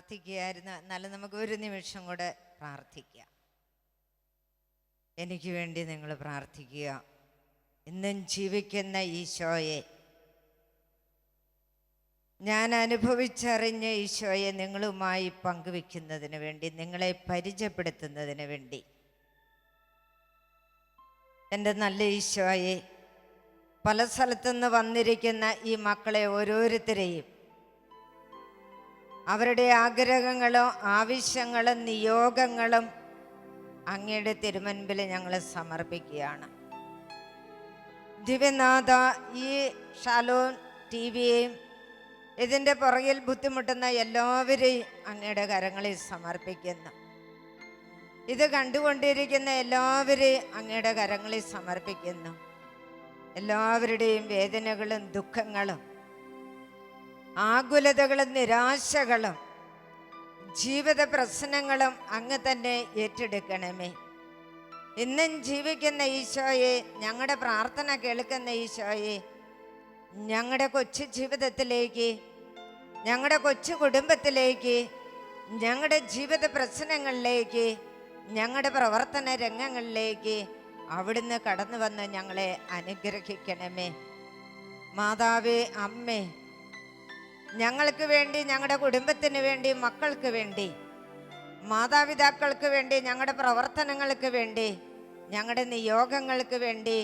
പ്രാർത്ഥിക്കുകയായിരുന്നു. എന്നാലും നമുക്ക് ഒരു നിമിഷം കൂടെ പ്രാർത്ഥിക്കാം. എനിക്ക് വേണ്ടി നിങ്ങൾ പ്രാർത്ഥിക്കുക. ഇന്നും ജീവിക്കുന്ന ഈശോയെ, ഞാൻ അനുഭവിച്ചറിഞ്ഞ ഈശോയെ നിങ്ങളുമായി പങ്കുവെക്കുന്നതിന് വേണ്ടി, നിങ്ങളെ പരിചയപ്പെടുത്തുന്നതിന് വേണ്ടി, എൻ്റെ നല്ല ഈശോയെ, പല സ്ഥലത്തുനിന്ന് വന്നിരിക്കുന്ന ഈ മക്കളെ ഓരോരുത്തരെയും അവരുടെ ആഗ്രഹങ്ങളും ആവശ്യങ്ങളും നിയോഗങ്ങളും അങ്ങയുടെ തിരുമുൻപിൽ ഞങ്ങൾ സമർപ്പിക്കുകയാണ്. ദിവ്യനാഥ, ഈ ഷാലോം ടിവിയെയും ഇതിൻ്റെ പുറകിൽ ബുദ്ധിമുട്ടുന്ന എല്ലാവരെയും അങ്ങയുടെ കരങ്ങളിൽ സമർപ്പിക്കുന്നു. ഇത് കണ്ടുകൊണ്ടിരിക്കുന്ന എല്ലാവരെയും അങ്ങയുടെ കരങ്ങളിൽ സമർപ്പിക്കുന്നു. എല്ലാവരുടെയും വേദനകളും ദുഃഖങ്ങളും ആകുലതകളും നിരാശകളും ജീവിത പ്രശ്നങ്ങളും അങ്ങ് തന്നെ ഏറ്റെടുക്കണമേ. ഇന്നും ജീവിക്കുന്ന ഈശോയെ, ഞങ്ങളുടെ പ്രാർത്ഥന കേൾക്കുന്ന ഈശോയെ, ഞങ്ങളുടെ കൊച്ചു ജീവിതത്തിലേക്ക്, ഞങ്ങളുടെ കൊച്ചു കുടുംബത്തിലേക്ക്, ഞങ്ങളുടെ ജീവിത പ്രശ്നങ്ങളിലേക്ക്, ഞങ്ങളുടെ പ്രവർത്തന രംഗങ്ങളിലേക്ക് അവിടുന്ന് കടന്നു വന്ന് ഞങ്ങളെ അനുഗ്രഹിക്കണമേ. മാതാവേ, അമ്മേ, ഞങ്ങൾക്ക് വേണ്ടി, ഞങ്ങളുടെ കുടുംബത്തിന് വേണ്ടി, മക്കൾക്ക് വേണ്ടി, മാതാപിതാക്കൾക്ക് വേണ്ടി, ഞങ്ങളുടെ പ്രവർത്തനങ്ങൾക്ക് വേണ്ടി, ഞങ്ങളുടെ നിയോഗങ്ങൾക്ക് വേണ്ടി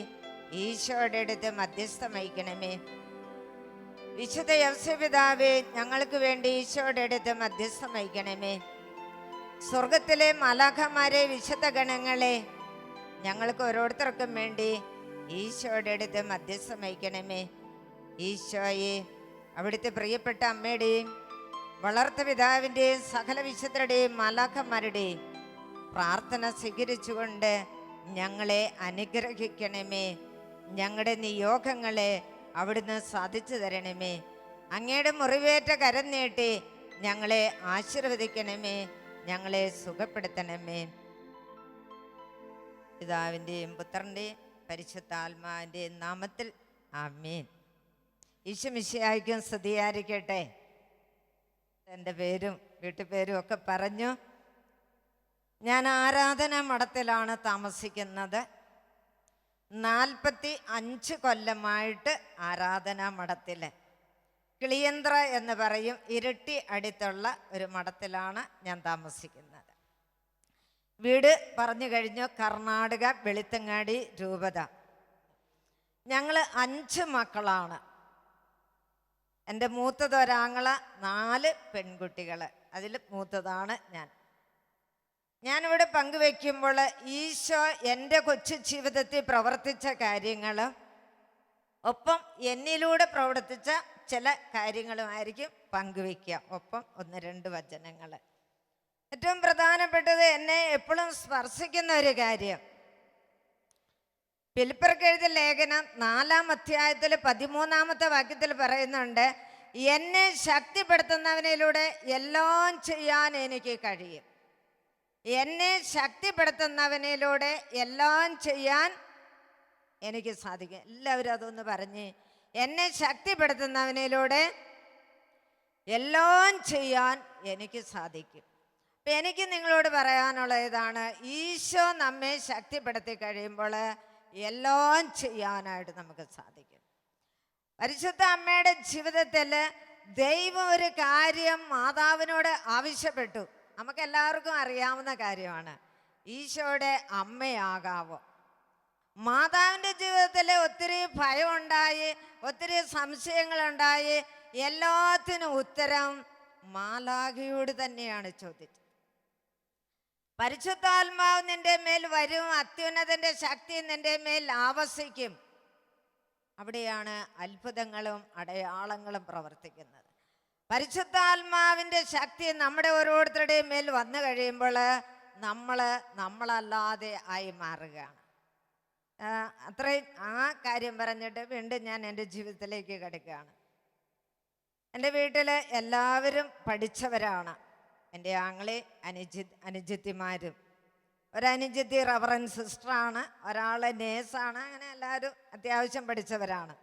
ഈശോയുടെ അടുത്ത് മധ്യസ്ഥം വഹിക്കണമേ. വിശുദ്ധ യൗസേപിതാവേ, ഞങ്ങൾക്ക് വേണ്ടി ഈശോയുടെ അടുത്ത് മധ്യസ്ഥം വഹിക്കണമേ. സ്വർഗത്തിലെ മാലാഖമാരെ, വിശുദ്ധ ഗണങ്ങളെ, ഞങ്ങൾക്ക് ഓരോരുത്തർക്കും വേണ്ടി ഈശോയുടെ അടുത്ത് മധ്യസ്ഥം വഹിക്കണമേ. ഈശോയെ, അവിടുത്തെ പ്രിയപ്പെട്ട അമ്മയുടെയും വളർത്ത പിതാവിൻ്റെയും സകല വിശുദ്ധരുടെയും മാലാഖമാരുടെയും പ്രാർത്ഥന സ്വീകരിച്ചുകൊണ്ട് ഞങ്ങളെ അനുഗ്രഹിക്കണമേ. ഞങ്ങളുടെ നിയോഗങ്ങളെ അവിടുന്ന് സാധിച്ചു തരണമേ. അങ്ങയുടെ മുറിവേറ്റ കരം നീട്ടി ഞങ്ങളെ ആശീർവദിക്കണമേ, ഞങ്ങളെ സുഖപ്പെടുത്തണമേ. പിതാവിൻ്റെയും പുത്രൻ്റെയും പരിശുദ്ധാത്മാവിൻ്റെയും നാമത്തിൽ ആമേൻ. ഈശോ മിശിഹായ്ക്കും സ്തുതിയായിരിക്കട്ടെ. എൻ്റെ പേരും വീട്ടുപേരും ഒക്കെ പറഞ്ഞു. ഞാൻ ആരാധനാ മഠത്തിലാണ് താമസിക്കുന്നത്. 45 കൊല്ലമായിട്ട് ആരാധനാ മഠത്തിൽ, കിളിയന്ത്ര എന്ന് പറയും, ഇരട്ടി അടുത്തുള്ള ഒരു മഠത്തിലാണ് ഞാൻ താമസിക്കുന്നത്. വീട് പറഞ്ഞു കഴിഞ്ഞു, കർണാടക വെളുത്തങ്ങാടി രൂപത. ഞങ്ങൾ 5 മക്കളാണ്. എൻ്റെ മൂത്തത് ഒരാങ്ങള, 4 പെൺകുട്ടികൾ. അതിൽ മൂത്തതാണ് ഞാൻ. ഞാനിവിടെ പങ്കുവെക്കുമ്പോൾ ഈശോ എൻ്റെ കൊച്ചു ജീവിതത്തിൽ പ്രവർത്തിച്ച കാര്യങ്ങൾ, ഒപ്പം എന്നിലൂടെ പ്രവർത്തിച്ച ചില കാര്യങ്ങളുമായിരിക്കും പങ്കുവെക്കുക. ഒപ്പം 1-2 വചനങ്ങൾ. ഏറ്റവും പ്രധാനപ്പെട്ടത്, എന്നെ എപ്പോഴും സ്പർശിക്കുന്ന ഒരു കാര്യം, ഫിലിപ്പിയർക്ക് എഴുതിയ ലേഖനം 4-ാം അധ്യായത്തിൽ 13-ാമത്തെ വാക്യത്തിൽ പറയുന്നുണ്ട്, എന്നെ ശക്തിപ്പെടുത്തുന്നവനിലൂടെ എല്ലാം ചെയ്യാൻ എനിക്ക് കഴിയും. എന്നെ ശക്തിപ്പെടുത്തുന്നവനിലൂടെ എല്ലാം ചെയ്യാൻ എനിക്ക് സാധിക്കും. എല്ലാവരും അതൊന്ന് പറഞ്ഞ്, എന്നെ ശക്തിപ്പെടുത്തുന്നവനിലൂടെ എല്ലാം ചെയ്യാൻ എനിക്ക് സാധിക്കും. അപ്പം എനിക്ക് നിങ്ങളോട് പറയാനുള്ള ഇതാണ്, ഈശോ നമ്മെ ശക്തിപ്പെടുത്തി കഴിയുമ്പോൾ എല്ലാം ചെയ്യാനായിട്ട് നമുക്ക് സാധിക്കും. പരിശുദ്ധ അമ്മയുടെ ജീവിതത്തിൽ ദൈവം ഒരു കാര്യം മാതാവിനോട് ആവശ്യപ്പെട്ടു. നമുക്കെല്ലാവർക്കും അറിയാവുന്ന കാര്യമാണ്, ഈശോയുടെ അമ്മയാകാവോ. മാതാവിൻ്റെ ജീവിതത്തിൽ ഒത്തിരി ഭയമുണ്ടായി, ഒത്തിരി സംശയങ്ങളുണ്ടായി. എല്ലാത്തിനും ഉത്തരം മാലാഖയോട് തന്നെയാണ് ചോദിച്ചത്. പരിശുദ്ധാത്മാവ് നിന്റെ മേൽ വരും, അത്യുന്നതന്റെ ശക്തി നിന്റെ മേൽ ആവസിക്കും. അവിടെയാണ് അത്ഭുതങ്ങളും അടയാളങ്ങളും പ്രവർത്തിക്കുന്നത്. പരിശുദ്ധാത്മാവിൻ്റെ ശക്തി നമ്മുടെ ഓരോരുത്തരുടെയും മേൽ വന്നു കഴിയുമ്പോൾ നമ്മളല്ലാതെ ആയി മാറുകയാണ്. അത്രയും ആ കാര്യം പറഞ്ഞിട്ട് വീണ്ടും ഞാൻ എൻ്റെ ജീവിതത്തിലേക്ക് കിടക്കുകയാണ്. എൻ്റെ വീട്ടിൽ എല്ലാവരും പഠിച്ചവരാണ്. എൻ്റെ ആങ്ങളെ അനുജത്തിമാരും, ഒരനുജത്തി റവറൻ സിസ്റ്ററാണ്, ഒരാൾ നേഴ്സാണ്. അങ്ങനെ എല്ലാവരും അത്യാവശ്യം പഠിച്ചവരാണ്.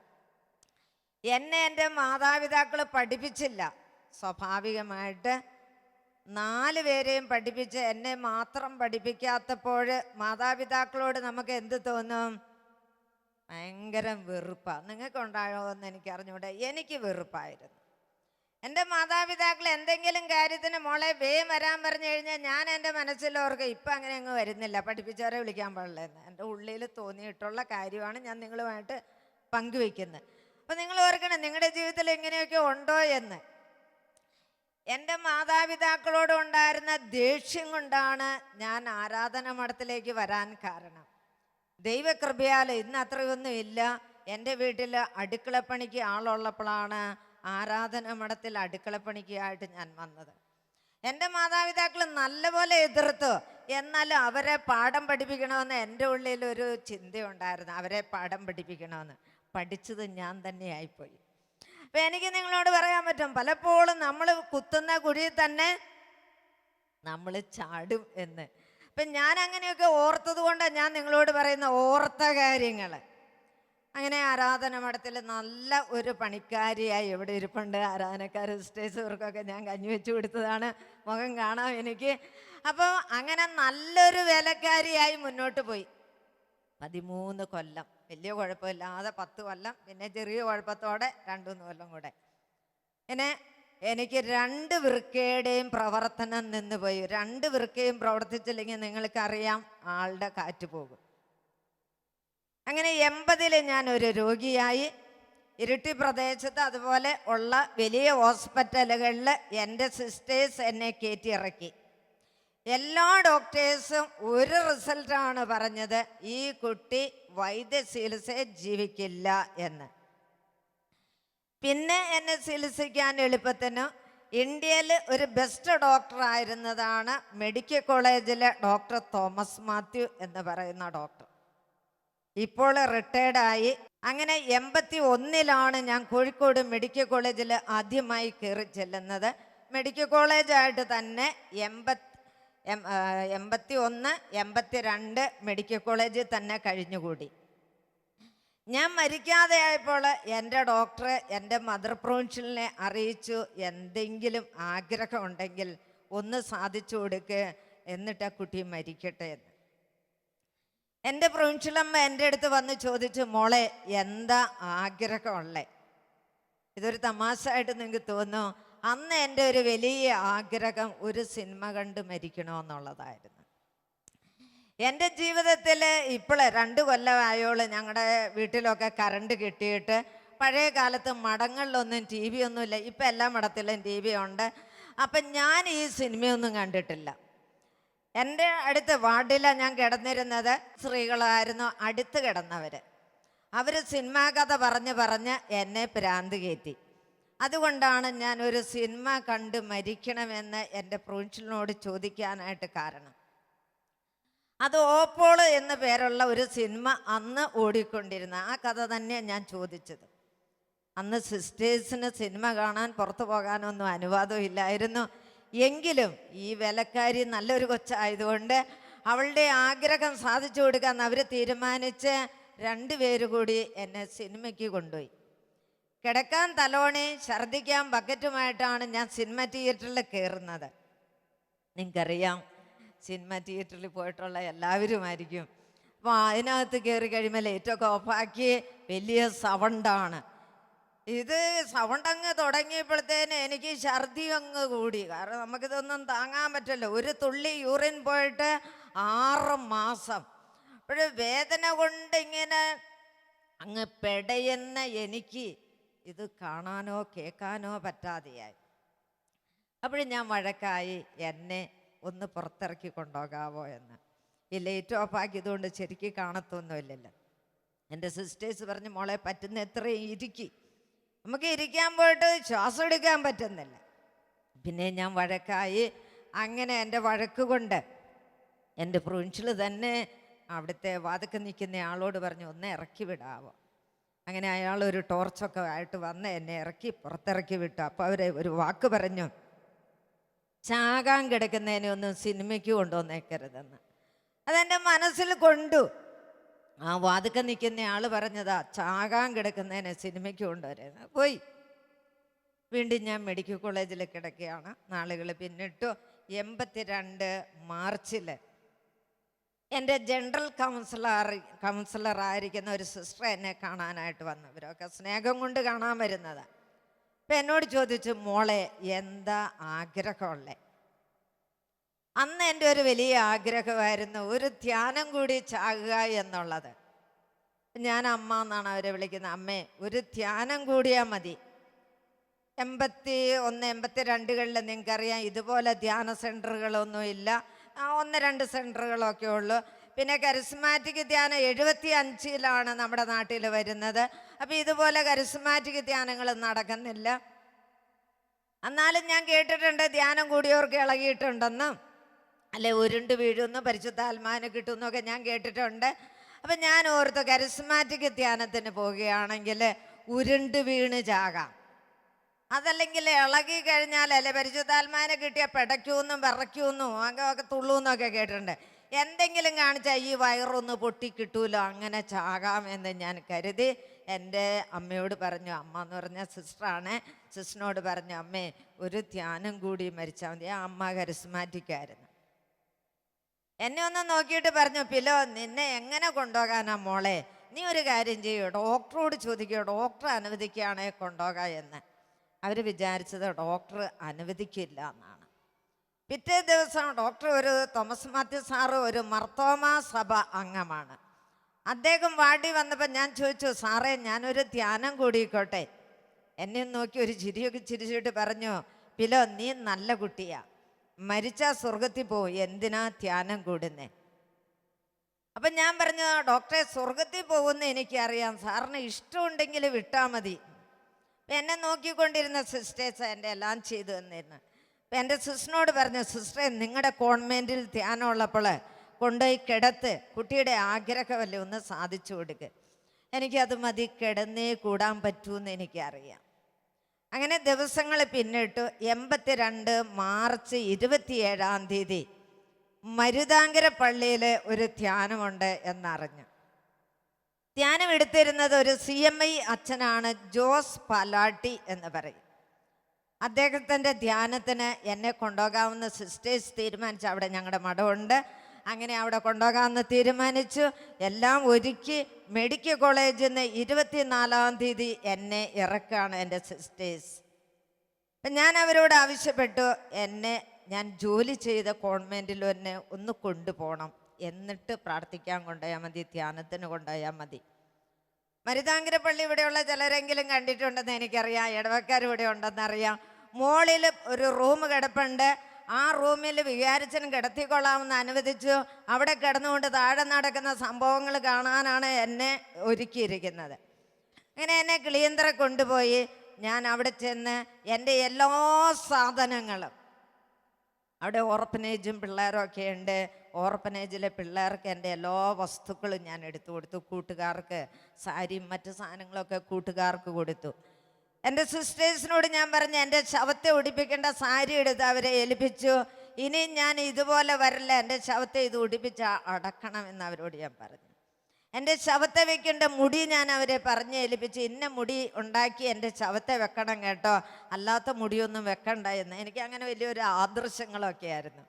എന്നെ എൻ്റെ മാതാപിതാക്കൾ പഠിപ്പിച്ചില്ല. സ്വാഭാവികമായിട്ട് 4 പേരെയും പഠിപ്പിച്ച് എന്നെ മാത്രം പഠിപ്പിക്കാത്തപ്പോൾ മാതാപിതാക്കളോട് നമുക്ക് എന്ത് തോന്നും? ഭയങ്കര വെറുപ്പാണ്. നിങ്ങൾക്കുണ്ടായോ എന്ന് എനിക്ക് അറിഞ്ഞൂടെ. എനിക്ക് വെറുപ്പായിരുന്നു. എൻ്റെ മാതാപിതാക്കൾ എന്തെങ്കിലും കാര്യത്തിന് മോളെ വേഗം വരാൻ പറഞ്ഞു കഴിഞ്ഞാൽ ഞാൻ എൻ്റെ മനസ്സിലോർക്ക് ഇപ്പം അങ്ങനെ അങ്ങ് വരുന്നില്ല, പഠിപ്പിച്ചവരെ വിളിക്കാൻ പാടില്ലെന്ന് എൻ്റെ ഉള്ളിൽ തോന്നിയിട്ടുള്ള കാര്യമാണ് ഞാൻ നിങ്ങളുമായിട്ട് പങ്കുവെക്കുന്നത്. അപ്പം നിങ്ങൾ ഓർക്കണം, നിങ്ങളുടെ ജീവിതത്തിൽ ഇങ്ങനെയൊക്കെ ഉണ്ടോ എന്ന്. എൻ്റെ മാതാപിതാക്കളോട് ഉണ്ടായിരുന്ന ദേഷ്യം കൊണ്ടാണ് ഞാൻ ആരാധന മഠത്തിലേക്ക് വരാൻ കാരണം. ദൈവകൃപയാൽ ഇന്ന് അത്രയൊന്നും ഇല്ല. എൻ്റെ വീട്ടിൽ അടുക്കളപ്പണിക്ക് ആളുള്ളപ്പോഴാണ് ആരാധന മഠത്തിൽ അടുക്കളപ്പണിക്കായിട്ട് ഞാൻ വന്നത്. എൻ്റെ മാതാപിതാക്കൾ നല്ലപോലെ എതിർത്തു. എന്നാലും അവരെ പാഠം പഠിപ്പിക്കണമെന്ന് എൻ്റെ ഉള്ളിൽ ഒരു ചിന്തയുണ്ടായിരുന്നു. അവരെ പാഠം പഠിപ്പിക്കണമെന്ന്. പഠിച്ചത് ഞാൻ തന്നെ ആയിപ്പോയി. അപ്പം എനിക്ക് നിങ്ങളോട് പറയാൻ പറ്റും, പലപ്പോഴും നമ്മൾ കുത്തുന്ന കുഴിയിൽ തന്നെ നമ്മൾ ചാടും എന്ന്. അപ്പം ഞാൻ അങ്ങനെയൊക്കെ ഓർത്തത് കൊണ്ടാണ് ഞാൻ നിങ്ങളോട് പറയുന്ന ഓർത്ത കാര്യങ്ങൾ. അങ്ങനെ ആരാധന മഠത്തിൽ നല്ല ഒരു പണിക്കാരിയായി എവിടെ ഇരിപ്പുണ്ട്, ആരാധനക്കാർ സിസ്റ്റേഴ്സുകൾക്കൊക്കെ ഞാൻ കഞ്ഞി വെച്ച് കൊടുത്തതാണ്, മുഖം കാണാം എനിക്ക്. അപ്പോൾ അങ്ങനെ നല്ലൊരു വേലക്കാരിയായി മുന്നോട്ട് പോയി. 13 കൊല്ലം, വലിയ കുഴപ്പമില്ലാതെ 10 കൊല്ലം, പിന്നെ ചെറിയ കുഴപ്പത്തോടെ 2-3 കൊല്ലം കൂടെ. പിന്നെ എനിക്ക് 2 വൃക്കയുടെയും പ്രവർത്തനം നിന്ന് പോയി. 2 വൃക്കയും പ്രവർത്തിച്ചില്ലെങ്കിൽ നിങ്ങൾക്കറിയാം, ആളുടെ കാറ്റ് പോകും. അങ്ങനെ 80-ൽ ഞാൻ ഒരു രോഗിയായി. ഇരിട്ടി പ്രദേശത്ത് അതുപോലെ ഉള്ള വലിയ ഹോസ്പിറ്റലുകളിൽ എൻ്റെ സിസ്റ്റേഴ്സ് എന്നെ കയറ്റി ഇറക്കി. എല്ലാ ഡോക്ടേഴ്സും ഒരു റിസൾട്ടാണ് പറഞ്ഞത്, ഈ കുട്ടി വൈദ്യചികിത്സയെ ജീവിക്കില്ല എന്ന്. പിന്നെ എന്നെ ചികിത്സിക്കാൻ എളുപ്പത്തിന് ഇന്ത്യയിൽ ഒരു ബെസ്റ്റ് ഡോക്ടർ ആയിരുന്നതാണ് മെഡിക്കൽ കോളേജിലെ ഡോക്ടർ തോമസ് മാത്യു എന്ന് പറയുന്ന ഡോക്ടർ. ഇപ്പോൾ റിട്ടയർഡായി. അങ്ങനെ 81-ലാണ് ഞാൻ കോഴിക്കോട് മെഡിക്കൽ കോളേജിൽ ആദ്യമായി കയറി ചെല്ലുന്നത്. മെഡിക്കൽ കോളേജായിട്ട് തന്നെ 81, 82 മെഡിക്കൽ കോളേജിൽ തന്നെ കഴിഞ്ഞുകൂടി. ഞാൻ മരിക്കാതെ ആയപ്പോൾ എൻ്റെ ഡോക്ടർ എൻ്റെ മദർ പ്രൊവിൻഷ്യലിനെ അറിയിച്ചു, എന്തെങ്കിലും ആഗ്രഹം ഉണ്ടെങ്കിൽ ഒന്ന് സാധിച്ചു കൊടുക്കുക, എന്നിട്ട് ആ കുട്ടി മരിക്കട്ടെ എന്ന്. എൻ്റെ പ്രൊവിൻഷ്യലമ്മ എൻ്റെ അടുത്ത് വന്ന് ചോദിച്ചു, മോളെ എന്താ ആഗ്രഹമുള്ളേ? ഇതൊരു തമാശ ആയിട്ട് നിങ്ങൾക്ക് തോന്നുന്നു. അന്ന് എൻ്റെ ഒരു വലിയ ആഗ്രഹം ഒരു സിനിമ കണ്ട് മരിക്കണമെന്നുള്ളതായിരുന്നു. എൻ്റെ ജീവിതത്തിൽ ഇപ്പോൾ 2 കൊല്ലമായോളൂ ഞങ്ങളുടെ വീട്ടിലൊക്കെ കറണ്ട് കിട്ടിയിട്ട്. പഴയ കാലത്ത് മഠങ്ങളിലൊന്നും TV ഒന്നുമില്ല, ഇപ്പം എല്ലാ മഠത്തിലും TV ഉണ്ട്. അപ്പം ഞാൻ ഈ സിനിമയൊന്നും കണ്ടിട്ടില്ല. എൻ്റെ അടുത്ത് വാർഡിലാണ് ഞാൻ കിടന്നിരുന്നത്. സ്ത്രീകളായിരുന്നു അടുത്ത് കിടന്നവർ. അവർ സിനിമാ കഥ പറഞ്ഞ് എന്നെ ഭ്രാന്ത് കയറ്റി. അതുകൊണ്ടാണ് ഞാൻ ഒരു സിനിമ കണ്ട് മരിക്കണമെന്ന് എൻ്റെ പ്രൊവിൻഷ്യലിനോട് ചോദിക്കാനായിട്ട് കാരണം. അത് ഓപ്പോൾ എന്ന പേരുള്ള ഒരു സിനിമ അന്ന് ഓടിക്കൊണ്ടിരുന്ന ആ കഥ തന്നെ ഞാൻ ചോദിച്ചത്. അന്ന് സിസ്റ്റേഴ്സിന് സിനിമ കാണാൻ പുറത്തു പോകാനൊന്നും അനുവാദം ഇല്ലായിരുന്നു. എങ്കിലും ഈ വേലക്കാരി നല്ലൊരു കൊച്ചായതുകൊണ്ട് അവളുടെ ആഗ്രഹം സാധിച്ചു കൊടുക്കാൻ അവർ തീരുമാനിച്ച് 2 പേര് കൂടി എന്നെ സിനിമയ്ക്ക് കൊണ്ടുപോയി. കിടക്കാൻ തലോണി, ഛർദ്ദിക്കാൻ ബക്കറ്റുമായിട്ടാണ് ഞാൻ സിനിമ തിയേറ്ററിൽ കയറുന്നത്. നിങ്ങൾക്കറിയാം, സിനിമ തിയേറ്ററിൽ പോയിട്ടുള്ള എല്ലാവരുമായിരിക്കും. അപ്പോൾ അതിനകത്ത് കയറി കഴിയുമ്പോൾ ലൈറ്റൊക്കെ ഓഫാക്കി വലിയ സൗണ്ടാണ്. ഇത് സൗണ്ട് അങ്ങ് തുടങ്ങിയപ്പോഴത്തേന് എനിക്ക് ഛർദി അങ്ങ് കൂടി. കാരണം നമുക്കിതൊന്നും താങ്ങാൻ പറ്റില്ല. ഒരു തുള്ളി യൂറിൻ പോയിട്ട് 6 മാസം. അപ്പോൾ വേദന കൊണ്ട് ഇങ്ങനെ അങ്ങ് പെടയുന്ന എനിക്ക് ഇത് കാണാനോ കേൾക്കാനോ പറ്റാതെയായി. അപ്പോഴും ഞാൻ വഴക്കായി, എന്നെ ഒന്ന് പുറത്തിറക്കി കൊണ്ടുപോകാവോ എന്ന്. ഈ ലൈറ്റ് ഓഫാക്കിയതുകൊണ്ട് ശരിക്കും കാണത്തൊന്നുമില്ലല്ലോ. എൻ്റെ സിസ്റ്റേഴ്സ് പറഞ്ഞ്, മോളെ പറ്റുന്ന എത്രയും ഇരിക്കി. നമുക്ക് ഇരിക്കാൻ പോയിട്ട് ശ്വാസം എടുക്കാൻ പറ്റുന്നില്ല. പിന്നെ ഞാൻ വഴക്കായി. അങ്ങനെ എൻ്റെ വഴക്ക് കൊണ്ട് എൻ്റെ പ്രൊവിൻഷ്യൽ തന്നെ അവിടുത്തെ വാതിൽക്ക് നിൽക്കുന്ന ആളോട് പറഞ്ഞു, ഒന്ന് ഇറക്കി വിടാവോ. അങ്ങനെ അയാൾ ഒരു ടോർച്ചൊക്കെ ആയിട്ട് വന്ന് എന്നെ പുറത്തിറക്കി വിട്ടു. അപ്പോൾ അവർ ഒരു വാക്ക് പറഞ്ഞു, ചാകാൻ കിടക്കുന്നതിനെ ഒന്നും സിനിമയ്ക്ക് കൊണ്ടുവന്നേക്കരുതെന്ന്. അതെൻ്റെ മനസ്സിൽ കൊണ്ടു. ആ വാതിൽക്ക് നിൽക്കുന്ന ആൾ പറഞ്ഞതാ, ചാകാൻ കിടക്കുന്നതിനെ സിനിമയ്ക്ക് കൊണ്ടുവരുന്നത്. പോയി. വീണ്ടും ഞാൻ മെഡിക്കൽ കോളേജിൽ കിടക്കുകയാണ്. നാളുകൾ പിന്നിട്ടു. 82 മാർച്ചിൽ എൻ്റെ ജനറൽ കൗൺസിലറായിരിക്കുന്ന ഒരു സിസ്റ്റർ എന്നെ കാണാനായിട്ട് വന്നു. ഇവരൊക്കെ സ്നേഹം കൊണ്ട് കാണാൻ വരുന്നത്. അപ്പം എന്നോട് ചോദിച്ചു, മോളെ എന്താ ആഗ്രഹമുള്ളേ? അന്ന് എൻ്റെ ഒരു വലിയ ആഗ്രഹമായിരുന്നു ഒരു ധ്യാനം കൂടി ചാകുക എന്നുള്ളത്. ഞാൻ അമ്മ എന്നാണ് അവരെ വിളിക്കുന്നത്. അമ്മേ, ഒരു ധ്യാനം കൂടിയാൽ മതി. 81, 82 നിങ്ങൾക്കറിയാം, ഇതുപോലെ ധ്യാന സെൻറ്ററുകളൊന്നും ഇല്ല. 1-2 സെൻറ്ററുകളൊക്കെ ഉള്ളൂ. പിന്നെ കരിസ്മാറ്റിക് ധ്യാനം 75 നമ്മുടെ നാട്ടിൽ വരുന്നത്. അപ്പോൾ ഇതുപോലെ കരിസ്മാറ്റിക് ധ്യാനങ്ങൾ നടക്കുന്നില്ല. എന്നാലും ഞാൻ കേട്ടിട്ടുണ്ട് ധ്യാനം കൂടിയവർക്ക് ഇളകിയിട്ടുണ്ടെന്നും അല്ലെ ഉരുണ്ട് വീഴുന്നു, പരിശുദ്ധാത്മാവിനെ കിട്ടുമെന്നൊക്കെ ഞാൻ കേട്ടിട്ടുണ്ട്. അപ്പം ഞാൻ ഓർത്ത് കരിസ്മാറ്റിക് ധ്യാനത്തിന് പോവുകയാണെങ്കിൽ ഉരുണ്ട് വീണ് ചാകാം. അതല്ലെങ്കിൽ ഇളകി കഴിഞ്ഞാൽ അല്ലെ പരിശുദ്ധാത്മാവിനെ കിട്ടിയാൽ പിടയ്ക്കൂന്നും വിറയ്ക്കൂന്നും ഒക്കെ തുള്ളൂന്നൊക്കെ കേട്ടിട്ടുണ്ട്. എന്തെങ്കിലും കാണിച്ചാൽ ഈ വയറൊന്ന് പൊട്ടിക്കിട്ടൂലോ, അങ്ങനെ ചാകാം എന്ന് ഞാൻ കരുതി എൻ്റെ അമ്മയോട് പറഞ്ഞു. അമ്മ എന്ന് പറഞ്ഞ സിസ്റ്ററാണ്. സിസ്റ്ററിനോട് പറഞ്ഞു, അമ്മേ ഒരു ധ്യാനം കൂടി മരിച്ചാൽ മതി. ആ അമ്മ കരിസ്മാറ്റിക്കായിരുന്നു. എന്നെ ഒന്ന് നോക്കിയിട്ട് പറഞ്ഞു, പിലോ നിന്നെ എങ്ങനെ കൊണ്ടുപോകാനാ മോളെ? നീ ഒരു കാര്യം ചെയ്യൂ, ഡോക്ടറോട് ചോദിക്കുകയോ, ഡോക്ടർ അനുവദിക്കുകയാണെ കൊണ്ടുപോകാം എന്ന്. അവർ വിചാരിച്ചത് ഡോക്ടർ അനുവദിക്കില്ല എന്നാണ്. പിറ്റേ ദിവസം ഡോക്ടർ ഒരു തോമസ് മാത്യു സാറ് ഒരു മർത്തോമ സഭ അംഗമാണ്. അദ്ദേഹം വാടി വന്നപ്പോൾ ഞാൻ ചോദിച്ചു, സാറേ ഞാനൊരു ധ്യാനം കൂടിയിക്കോട്ടെ? എന്നെ നോക്കി ഒരു ചിരിയൊക്കെ ചിരിച്ചിട്ട് പറഞ്ഞു, പിലോ നീ നല്ല കുട്ടിയാ, മരിച്ചാൽ സ്വർഗത്തിൽ പോവും, എന്തിനാ ധ്യാനം കൂടുന്നേ? അപ്പം ഞാൻ പറഞ്ഞു, ഡോക്ടറെ സ്വർഗത്തിൽ പോകുന്ന എനിക്കറിയാം, സാറിന് ഇഷ്ടമുണ്ടെങ്കിൽ വിട്ടാൽ മതി. അപ്പം എന്നെ നോക്കിക്കൊണ്ടിരുന്ന സിസ്റ്റേഴ്സ് എൻ്റെ എല്ലാം ചെയ്തു തന്നിരുന്നു. അപ്പം എൻ്റെ സിസ്റ്ററിനോട് പറഞ്ഞു, സിസ്റ്ററെ നിങ്ങളുടെ കോൺവെൻറ്റിൽ ധ്യാനം ഉള്ളപ്പോൾ കൊണ്ടുപോയി കിടത്ത്, കുട്ടിയുടെ ആഗ്രഹമല്ലേ ഒന്ന് സാധിച്ചു കൊടുക്കുക. എനിക്കത് മതി, കിടന്നേ കൂടാൻ പറ്റൂന്ന് എനിക്കറിയാം. അങ്ങനെ ദിവസങ്ങൾ പിന്നിട്ടു. 82 മാർച്ച് 27 മരുതാങ്കര പള്ളിയിൽ ഒരു ധ്യാനമുണ്ട് എന്നറിഞ്ഞു. ധ്യാനം എടുത്തിരുന്നത് ഒരു CMI അച്ഛനാണ്, ജോസ് പാലാട്ടി എന്ന് പറയും. അദ്ദേഹത്തിൻ്റെ ധ്യാനത്തിന് എന്നെ കൊണ്ടുപോകാമെന്ന് സിസ്റ്റേഴ്സ് തീരുമാനിച്ചു. അവിടെ ഞങ്ങളുടെ മഠമുണ്ട്. അങ്ങനെ അവിടെ കൊണ്ടുപോകാമെന്ന് തീരുമാനിച്ചു. എല്ലാം ഒരുക്കി മെഡിക്കൽ കോളേജിൽ നിന്ന് 24 എന്നെ ഇറക്കുകയാണ് എൻ്റെ സിസ്റ്റേഴ്സ്. അപ്പം ഞാൻ അവരോട് ആവശ്യപ്പെട്ടു, ഞാൻ ജോലി ചെയ്ത കോൺവെൻറ്റിൽ എന്നെ ഒന്ന് കൊണ്ടുപോകണം, എന്നിട്ട് പ്രാർത്ഥിക്കാൻ കൊണ്ടുപോയാൽ മതി, ധ്യാനത്തിന് കൊണ്ടുപോയാൽ മതി. മരുതാങ്കര പള്ളി ഇവിടെയുള്ള ചിലരെങ്കിലും കണ്ടിട്ടുണ്ടെന്ന് എനിക്കറിയാം, ഇടവക്കാർ ഇവിടെ ഉണ്ടെന്നറിയാം. മോളിൽ ഒരു റൂം കിടപ്പുണ്ട്. ആ റൂമിൽ വികാരിച്ചൻ കിടത്തിക്കൊള്ളാമെന്ന് അനുവദിച്ചു. അവിടെ കിടന്നുകൊണ്ട് താഴെ നടക്കുന്ന സംഭവങ്ങൾ കാണാനാണ് എന്നെ ഒരുക്കിയിരിക്കുന്നത്. അങ്ങനെ എന്നെ കിളിയന്തറ കൊണ്ടുപോയി. ഞാൻ അവിടെ ചെന്ന് എൻ്റെ എല്ലാ സാധനങ്ങളും, അവിടെ ഓർഫനേജും പിള്ളേരും ഒക്കെ ഉണ്ട്, ഓർഫനേജിലെ പിള്ളേർക്ക് എൻ്റെ എല്ലാ വസ്തുക്കളും ഞാൻ എടുത്തു കൊടുത്തു. കൂട്ടുകാർക്ക് സാരിയും മറ്റു സാധനങ്ങളൊക്കെ കൂട്ടുകാർക്ക് കൊടുത്തു. എൻ്റെ സിസ്റ്റേഴ്സിനോട് ഞാൻ പറഞ്ഞു, എൻ്റെ ശവത്തെ ഉടുപ്പിക്കേണ്ട സാരി എടുത്ത് അവരെ ഏൽപ്പിച്ചു. ഇനി ഞാൻ ഇതുപോലെ വരില്ല, എൻ്റെ ശവത്തെ ഇത് ഉടുപ്പിച്ച് അടക്കണം എന്ന് അവരോട് ഞാൻ പറഞ്ഞു. എൻ്റെ ശവത്തെ വെക്കേണ്ട മുടി ഞാൻ അവരെ പറഞ്ഞ് ഏൽപ്പിച്ചു, ഇന്ന മുടി ഉണ്ടാക്കി എൻ്റെ ശവത്തെ വെക്കണം കേട്ടോ, അല്ലാത്ത മുടിയൊന്നും വെക്കണ്ട എന്ന്. എനിക്ക് അങ്ങനെ വലിയൊരു ആദർശങ്ങളൊക്കെ ആയിരുന്നു.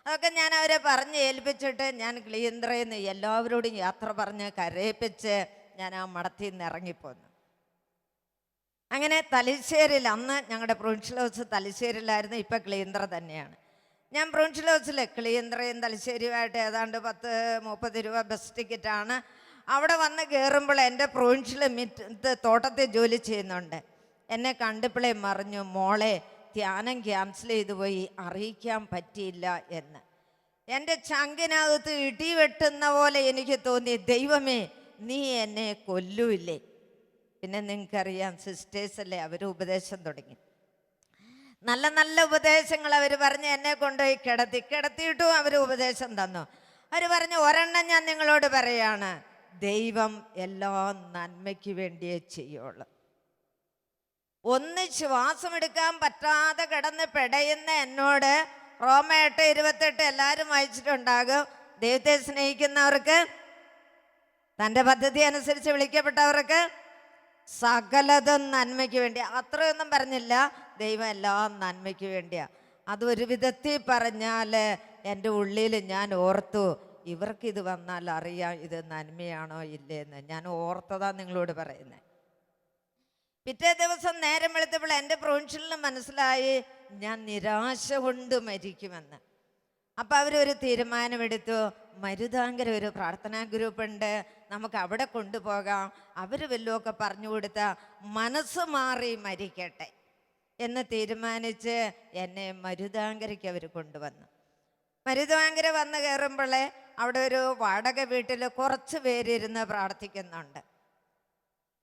അതൊക്കെ ഞാൻ അവരെ പറഞ്ഞ് ഏൽപ്പിച്ചിട്ട് ഞാൻ ക്ലീന്ദ്രയിൽ നിന്ന് എല്ലാവരോടും യാത്ര പറഞ്ഞ് കരയിപ്പിച്ച് ഞാൻ ആ മഠത്തിൽ നിന്ന് ഇറങ്ങിപ്പോന്നു. അങ്ങനെ തലശ്ശേരിയിൽ, അന്ന് ഞങ്ങളുടെ പ്രൊവിൻഷ്യൽ ഹൗസ് തലശ്ശേരിയിലായിരുന്നു, ഇപ്പം ക്ലീന്ദ്ര തന്നെയാണ്. ഞാൻ പ്രൊവിൻഷ്യൽ ഹൗസിൽ ക്ലീന്ദ്രയും തലശ്ശേരിയുമായിട്ട് ഏതാണ്ട് 10-30 രൂപ ബസ് ടിക്കറ്റാണ്. അവിടെ വന്ന് കയറുമ്പോൾ എൻ്റെ പ്രൊവിൻഷ്യൽ തോട്ടത്തിൽ ജോലി ചെയ്യുന്നുണ്ട്. എന്നെ കണ്ടപ്പോഴേ പറഞ്ഞു, മോളെ ധ്യാനം ക്യാൻസൽ ചെയ്തു പോയി, അറിയിക്കാൻ പറ്റിയില്ല എന്ന്. എൻ്റെ ചങ്കിനകത്ത് ഇടി വെട്ടുന്ന പോലെ എനിക്ക് തോന്നി, ദൈവമേ നീ എന്നെ കൊല്ലൂല്ലേ. പിന്നെ നിങ്ങൾക്കറിയാം സിസ്റ്റേഴ്സല്ലേ, അവർ ഉപദേശം തുടങ്ങി. നല്ല നല്ല ഉപദേശങ്ങൾ അവർ പറഞ്ഞ് എന്നെ കൊണ്ടുപോയി കിടത്തിയിട്ടും അവർ ഉപദേശം തന്നു. അവർ പറഞ്ഞു, ഒരെണ്ണം ഞാൻ നിങ്ങളോട് പറയാണ്, ദൈവം എല്ലാം നന്മയ്ക്ക് വേണ്ടിയേ ചെയ്യുള്ളൂ. ഒന്ന് ശ്വാസമെടുക്കാൻ പറ്റാതെ കിടന്ന് പിടയുന്ന എന്നോട് റോമ 8:28 എല്ലാവരും വായിച്ചിട്ടുണ്ടാകും. ദൈവത്തെ സ്നേഹിക്കുന്നവർക്ക്, തൻ്റെ പദ്ധതി അനുസരിച്ച് വിളിക്കപ്പെട്ടവർക്ക് സകലതും നന്മയ്ക്ക് വേണ്ടി. അത്രയൊന്നും പറഞ്ഞില്ല, ദൈവം എല്ലാം നന്മയ്ക്ക് വേണ്ടിയാ. അതൊരു വിധത്തിൽ പറഞ്ഞാൽ എൻ്റെ ഉള്ളിൽ ഞാൻ ഓർത്തു, ഇവർക്കിത് വന്നാൽ അറിയാം ഇത് നന്മയാണോ ഇല്ലേന്ന്. ഞാൻ ഓർത്തതാ നിങ്ങളോട് പറയുന്നത്. പിറ്റേ ദിവസം നേരം വെളുത്തപ്പോൾ എൻ്റെ പ്രൊവിൻഷ്യലിന് മനസ്സിലായി ഞാൻ നിരാശ കൊണ്ട് മരിക്കുമെന്ന്. അപ്പം അവരൊരു തീരുമാനമെടുത്തു, മരുതാങ്കര ഒരു പ്രാർത്ഥനാ ഗ്രൂപ്പുണ്ട്, നമുക്ക് അവിടെ കൊണ്ടുപോകാം, അവർ വല്ലതുമൊക്കെ പറഞ്ഞു കൊടുത്താൽ മനസ്സ് മാറി മരിക്കട്ടെ എന്ന് തീരുമാനിച്ച് എന്നെ മരുതാങ്കരയ്ക്ക് അവർ കൊണ്ടുവന്നു. മരുതാങ്കര വന്ന് കയറുമ്പോഴേ അവിടെ ഒരു വാടക വീട്ടിൽ കുറച്ച് പേരിരുന്ന് പ്രാർത്ഥിക്കുന്നുണ്ട്.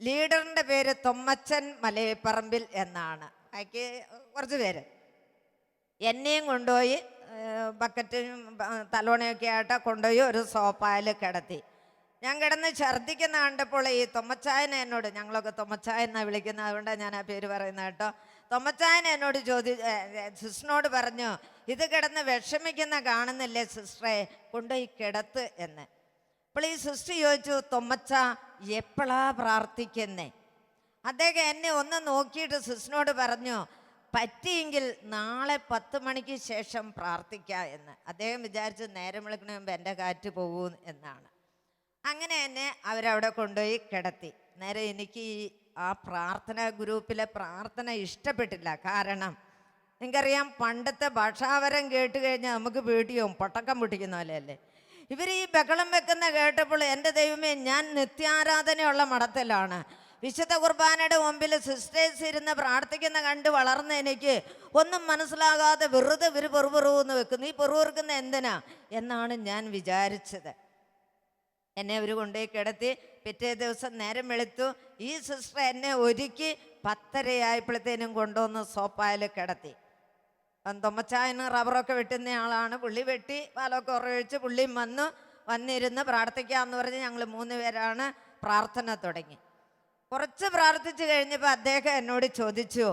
ലീഡറിൻ്റെ പേര് തൊമ്മച്ചൻ മലയപ്പറമ്പിൽ എന്നാണ്. ബാക്കി കുറച്ച് പേര് എന്നെയും കൊണ്ടുപോയി ബക്കറ്റും തലോണയൊക്കെ ആയിട്ട് കൊണ്ടുപോയി ഒരു സോഫയിൽ കിടത്തി. ഞാൻ കിടന്ന് ഛർദ്ദിക്കുന്ന കണ്ടപ്പോൾ ഈ തൊമ്മച്ചായനെ എന്നോട്, ഞങ്ങളൊക്കെ തൊമ്മച്ചായ എന്നാണ് വിളിക്കുന്നത്, അതുകൊണ്ടാണ് ഞാൻ ആ പേര് പറയുന്നത് കേട്ടോ. തൊമ്മച്ചായനെ എന്നോട് സിസ്റ്ററിനോട് പറഞ്ഞു, ഇത് കിടന്ന് വിഷമിക്കുന്ന കാണുന്നില്ലേ സിസ്റ്ററെ, കൊണ്ടുപോയി കിടത്ത് എന്ന്. അപ്പോൾ ഈ സിസ്റ്റർ ചോദിച്ചു, തൊമ്മച്ച എപ്പോഴാ പ്രാർത്ഥിക്കുന്നേ? അദ്ദേഹം എന്നെ ഒന്ന് നോക്കിയിട്ട് സിസ്റ്ററിനോട് പറഞ്ഞു, പറ്റിയെങ്കിൽ നാളെ 10 മണിക്ക് ശേഷം പ്രാർത്ഥിക്കാം എന്ന്. അദ്ദേഹം വിചാരിച്ച് നേരം വിളിക്കണ മുമ്പ് എൻ്റെ കാറ്റ് പോകും എന്നാണ്. അങ്ങനെ എന്നെ അവരവിടെ കൊണ്ടുപോയി കിടത്തി. നേരെ എനിക്ക് ആ പ്രാർത്ഥനാ ഗ്രൂപ്പിലെ പ്രാർത്ഥന ഇഷ്ടപ്പെട്ടില്ല. കാരണം നിങ്ങൾക്കറിയാം, പണ്ടത്തെ ഭാഷാവരം കേട്ട് കഴിഞ്ഞാൽ നമുക്ക് പേടിയാവും, പട്ടക്കം പൊട്ടിക്കുന്ന പോലെ അല്ലേ. ഇവർ ഈ ബഹളം വെക്കുന്ന കേട്ടപ്പോൾ എൻ്റെ ദൈവമേ, ഞാൻ നിത്യാരാധനയുള്ള മഠത്തിലാണ്. വിശുദ്ധ കുർബാനയുടെ മുമ്പിൽ സിസ്റ്റേഴ്സ് ഇരുന്ന് പ്രാർത്ഥിക്കുന്ന കണ്ട് വളർന്ന എനിക്ക് ഒന്നും മനസ്സിലാകാതെ വെറുതെ ഇവർ പെറുപെറുവെന്ന് വെക്കുന്നു. ഈ പെറുപെറുക്കുന്ന എന്തിനാ എന്നാണ് ഞാൻ വിചാരിച്ചത്. എന്നെ അവർ കൊണ്ടുപോയി കിടത്തി. പിറ്റേ ദിവസം നേരം വെളുത്തു. ഈ സിസ്റ്റർ എന്നെ ഒരുക്കി 10:30 കൊണ്ടുവന്ന് സോപ്പായിൽ കിടത്തി. തൊമ്മച്ചായന് റബ്ബറൊക്കെ വെട്ടുന്ന ആളാണ്. പുള്ളി വെട്ടി പാലൊക്കെ ഉറയൊഴിച്ച് പുള്ളിയും വന്നിരുന്ന് പ്രാർത്ഥിക്കാമെന്ന് പറഞ്ഞ് ഞങ്ങൾ 3 പേരാണ് പ്രാർത്ഥന തുടങ്ങി. കുറച്ച് പ്രാർത്ഥിച്ച് കഴിഞ്ഞപ്പോൾ അദ്ദേഹം എന്നോട് ചോദിച്ചു,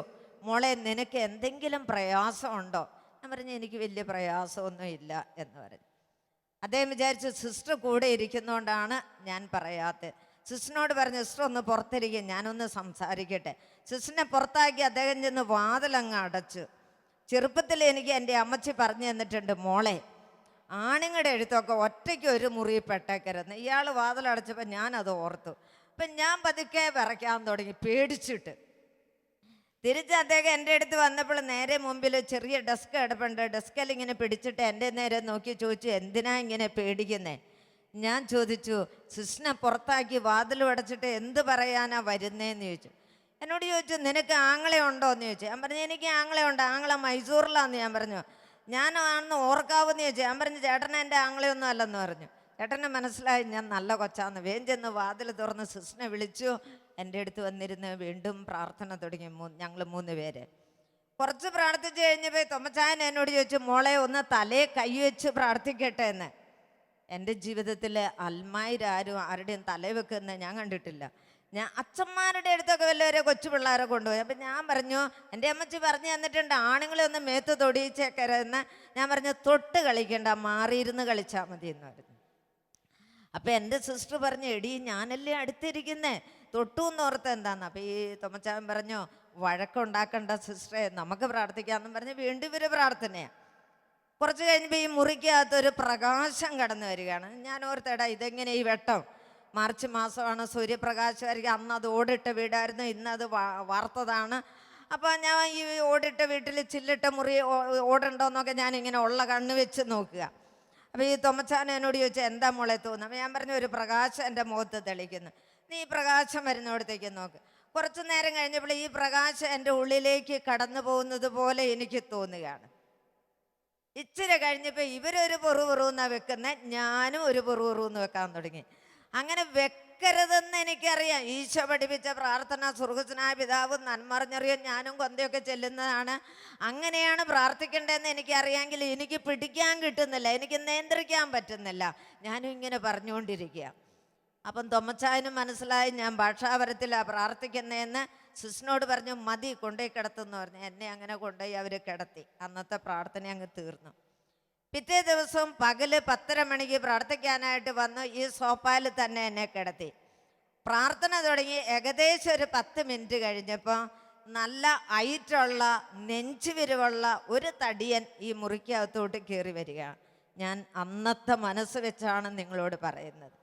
മോളെ നിനക്ക് എന്തെങ്കിലും പ്രയാസമുണ്ടോ? ഞാൻ പറഞ്ഞു, എനിക്ക് വലിയ പ്രയാസമൊന്നും ഇല്ല എന്ന് പറഞ്ഞു. അദ്ദേഹം വിചാരിച്ചു സിസ്റ്റർ കൂടെ ഇരിക്കുന്നതുകൊണ്ടാണ് ഞാൻ പറയാത്തത്. സിസ്റ്ററിനോട് പറഞ്ഞു, സിസ്റ്റർ ഒന്ന് പുറത്തിരിക്കും, ഞാനൊന്ന് സംസാരിക്കട്ടെ. സിസ്റ്ററിനെ പുറത്താക്കി അദ്ദേഹം ചെന്ന് വാതിലങ്ങ് അടച്ചു. ചെറുപ്പത്തിൽ എനിക്ക് എൻ്റെ അമ്മച്ചി പറഞ്ഞു തന്നിട്ടുണ്ട്, മോളെ ആണുങ്ങളുടെ എഴുത്തൊക്കെ ഒറ്റയ്ക്ക് ഒരു മുറി പെട്ടേക്കരുന്ന്. ഇയാൾ വാതിലടച്ചപ്പോൾ ഞാനത് ഓർത്തു. അപ്പം ഞാൻ പതുക്കെ വിറയ്ക്കാൻ തുടങ്ങി പേടിച്ചിട്ട്. തിരിച്ച് അദ്ദേഹം എൻ്റെ അടുത്ത് വന്നപ്പോൾ നേരെ മുമ്പിൽ ചെറിയ ഡെസ്ക് കിടപ്പുണ്ട്. ഡെസ്കിൽ ഇങ്ങനെ പിടിച്ചിട്ട് എൻ്റെ നേരെ നോക്കി ചോദിച്ചു, എന്തിനാ ഇങ്ങനെ പേടിക്കുന്നേ? ഞാൻ ചോദിച്ചു, സിസ്റ്ററിനെ പുറത്താക്കി വാതിൽ അടച്ചിട്ട് എന്ത് പറയാനാ വരുന്നേന്ന് ചോദിച്ചു. എന്നോട് ചോദിച്ചു, നിനക്ക് ആങ്ങളെ ഉണ്ടോ എന്ന് ചോദിച്ചു. ഞാൻ പറഞ്ഞു, എനിക്ക് ആങ്ങളെ ഉണ്ട്, ആങ്ങളെ മൈസൂറിലാന്ന് ഞാൻ പറഞ്ഞു. ഞാനാണെന്ന് ഓർക്കാവെന്ന് ചോദിച്ചു. ഞാൻ പറഞ്ഞു, ചേട്ടനെ എൻ്റെ ആങ്ങളെയൊന്നും അല്ലെന്ന് പറഞ്ഞു. ചേട്ടനെ മനസ്സിലായി ഞാൻ നല്ല കൊച്ചാന്ന്. വേഗം ചെന്ന് വാതിൽ തുറന്ന് സിസ്റ്ററിനെ വിളിച്ചു. എൻ്റെ അടുത്ത് വന്നിരുന്ന് വീണ്ടും പ്രാർത്ഥന തുടങ്ങി. ഞങ്ങൾ 3 പേര് കുറച്ച് പ്രാർത്ഥിച്ച് കഴിഞ്ഞപ്പോൾ തൊമ്മച്ചായൻ എന്നോട് ചോദിച്ചു, മോളെ ഒന്ന് തലയെ കൈവച്ച് പ്രാർത്ഥിക്കട്ടെ എന്ന്. എൻ്റെ ജീവിതത്തിൽ അൽമായിരാരും ആരുടെയും തല വെക്കുന്നത് ഞാൻ കണ്ടിട്ടില്ല. ഞാൻ അച്ഛന്മാരുടെ അടുത്തൊക്കെ വല്ലവരെ കൊച്ചു പിള്ളേരെ കൊണ്ടുപോയി. അപ്പം ഞാൻ പറഞ്ഞു, എൻ്റെ അമ്മച്ചി പറഞ്ഞു തന്നിട്ടുണ്ട് ആണുങ്ങളെ ഒന്ന് മേത്ത് തൊടിയിച്ചേക്കരുതെന്ന്. ഞാൻ പറഞ്ഞു, തൊട്ട് കളിക്കണ്ട, മാറിയിരുന്ന് കളിച്ചാൽ മതി എന്ന് പറഞ്ഞു. അപ്പം എൻ്റെ സിസ്റ്റർ പറഞ്ഞു, എടി ഞാനല്ലേ അടുത്തിരിക്കുന്നേ, തൊട്ടു എന്ന് ഓർത്ത് എന്താന്ന്. അപ്പം ഈ തൊമ്മച്ചാൻ പറഞ്ഞു, വഴക്കുണ്ടാക്കണ്ട സിസ്റ്ററെ, നമുക്ക് പ്രാർത്ഥിക്കാമെന്നും പറഞ്ഞ് വീണ്ടും ഇവർ പ്രാർത്ഥനയാണ്. കുറച്ച് കഴിഞ്ഞപ്പോൾ ഈ മുറിക്കകത്തൊരു പ്രകാശം കടന്നു വരികയാണ്. ഞാൻ ഓർത്തെടാ ഇതെങ്ങനെ ഈ വെട്ടം, മാർച്ച് മാസമാണ്, സൂര്യപ്രകാശമായിരിക്കും. അന്ന് അത് ഓടിട്ട വീടായിരുന്നു, ഇന്നത് വാർത്തതാണ്. അപ്പോൾ ഞാൻ ഈ ഓടിട്ട വീട്ടിൽ ചില്ലിട്ട മുറി ഓടുണ്ടോയെന്നൊക്കെ ഞാനിങ്ങനെ ഉള്ള കണ്ണ് വെച്ച് നോക്കുക. അപ്പോൾ ഈ തൊമ്മച്ചാൻ എന്നോട് ചോദിച്ചാൽ എന്താ മോളെ തോന്നുന്നു? അപ്പോൾ ഞാൻ പറഞ്ഞു, ഒരു പ്രകാശം എൻ്റെ മുഖത്ത് തെളിക്കുന്നു, നീ ഈ പ്രകാശം വരുന്നിടത്തേക്ക് നോക്ക്. കുറച്ച് നേരം കഴിഞ്ഞപ്പോൾ ഈ പ്രകാശം എൻ്റെ ഉള്ളിലേക്ക് കടന്നു പോകുന്നത് പോലെ എനിക്ക് തോന്നുകയാണ്. ഇച്ചിരി കഴിഞ്ഞപ്പോൾ ഇവരൊരു പെറുപെറുന്നാണ് വെക്കുന്നത്, ഞാനും ഒരു പെറുപെറുന്ന് വെക്കാൻ തുടങ്ങി. അങ്ങനെ വെക്കരുതെന്ന് എനിക്കറിയാം. ഈശോ പഠിപ്പിച്ച പ്രാർത്ഥന, സ്വർഗ്ഗസ്വനായ പിതാവ് നന്മറിഞ്ഞറിയാൻ ഞാനും കൊന്തയൊക്കെ ചെല്ലുന്നതാണ്. അങ്ങനെയാണ് പ്രാർത്ഥിക്കേണ്ടതെന്ന് എനിക്കറിയാമെങ്കിൽ എനിക്ക് പിടിക്കാൻ കിട്ടുന്നില്ല, എനിക്ക് നിയന്ത്രിക്കാൻ പറ്റുന്നില്ല. ഞാനും ഇങ്ങനെ പറഞ്ഞുകൊണ്ടിരിക്കുക. അപ്പം തൊമ്മച്ചായനും മനസ്സിലായി ഞാൻ ഭാഷാപരത്തിലാണ് പ്രാർത്ഥിക്കുന്നതെന്ന്. സിസ്റ്ററിനോട് പറഞ്ഞു, മതി കൊണ്ടുപോയി കിടത്തുമെന്ന് പറഞ്ഞു. എന്നെ അങ്ങനെ കൊണ്ടുപോയി അവർ കിടത്തി. അന്നത്തെ പ്രാർത്ഥന അങ്ങ് തീർന്നു. പിറ്റേ ദിവസം പകല് 10:30 മണിക്ക് പ്രാർത്ഥിക്കാനായിട്ട് വന്നു. ഈ സോഫയിൽ തന്നെ എന്നെ കിടത്തി. പ്രാർത്ഥന തുടങ്ങി ഏകദേശം ഒരു 10 മിനിറ്റ് കഴിഞ്ഞപ്പോൾ നല്ല ഹൈറ്റുള്ള നെഞ്ചുവിരിവുള്ള ഒരു തടിയൻ ഈ മുറിക്കകത്തോട്ട് കയറി വരികയാണ്. ഞാൻ അന്നത്തെ മനസ്സ് വെച്ചാണ് നിങ്ങളോട് പറയുന്നത്.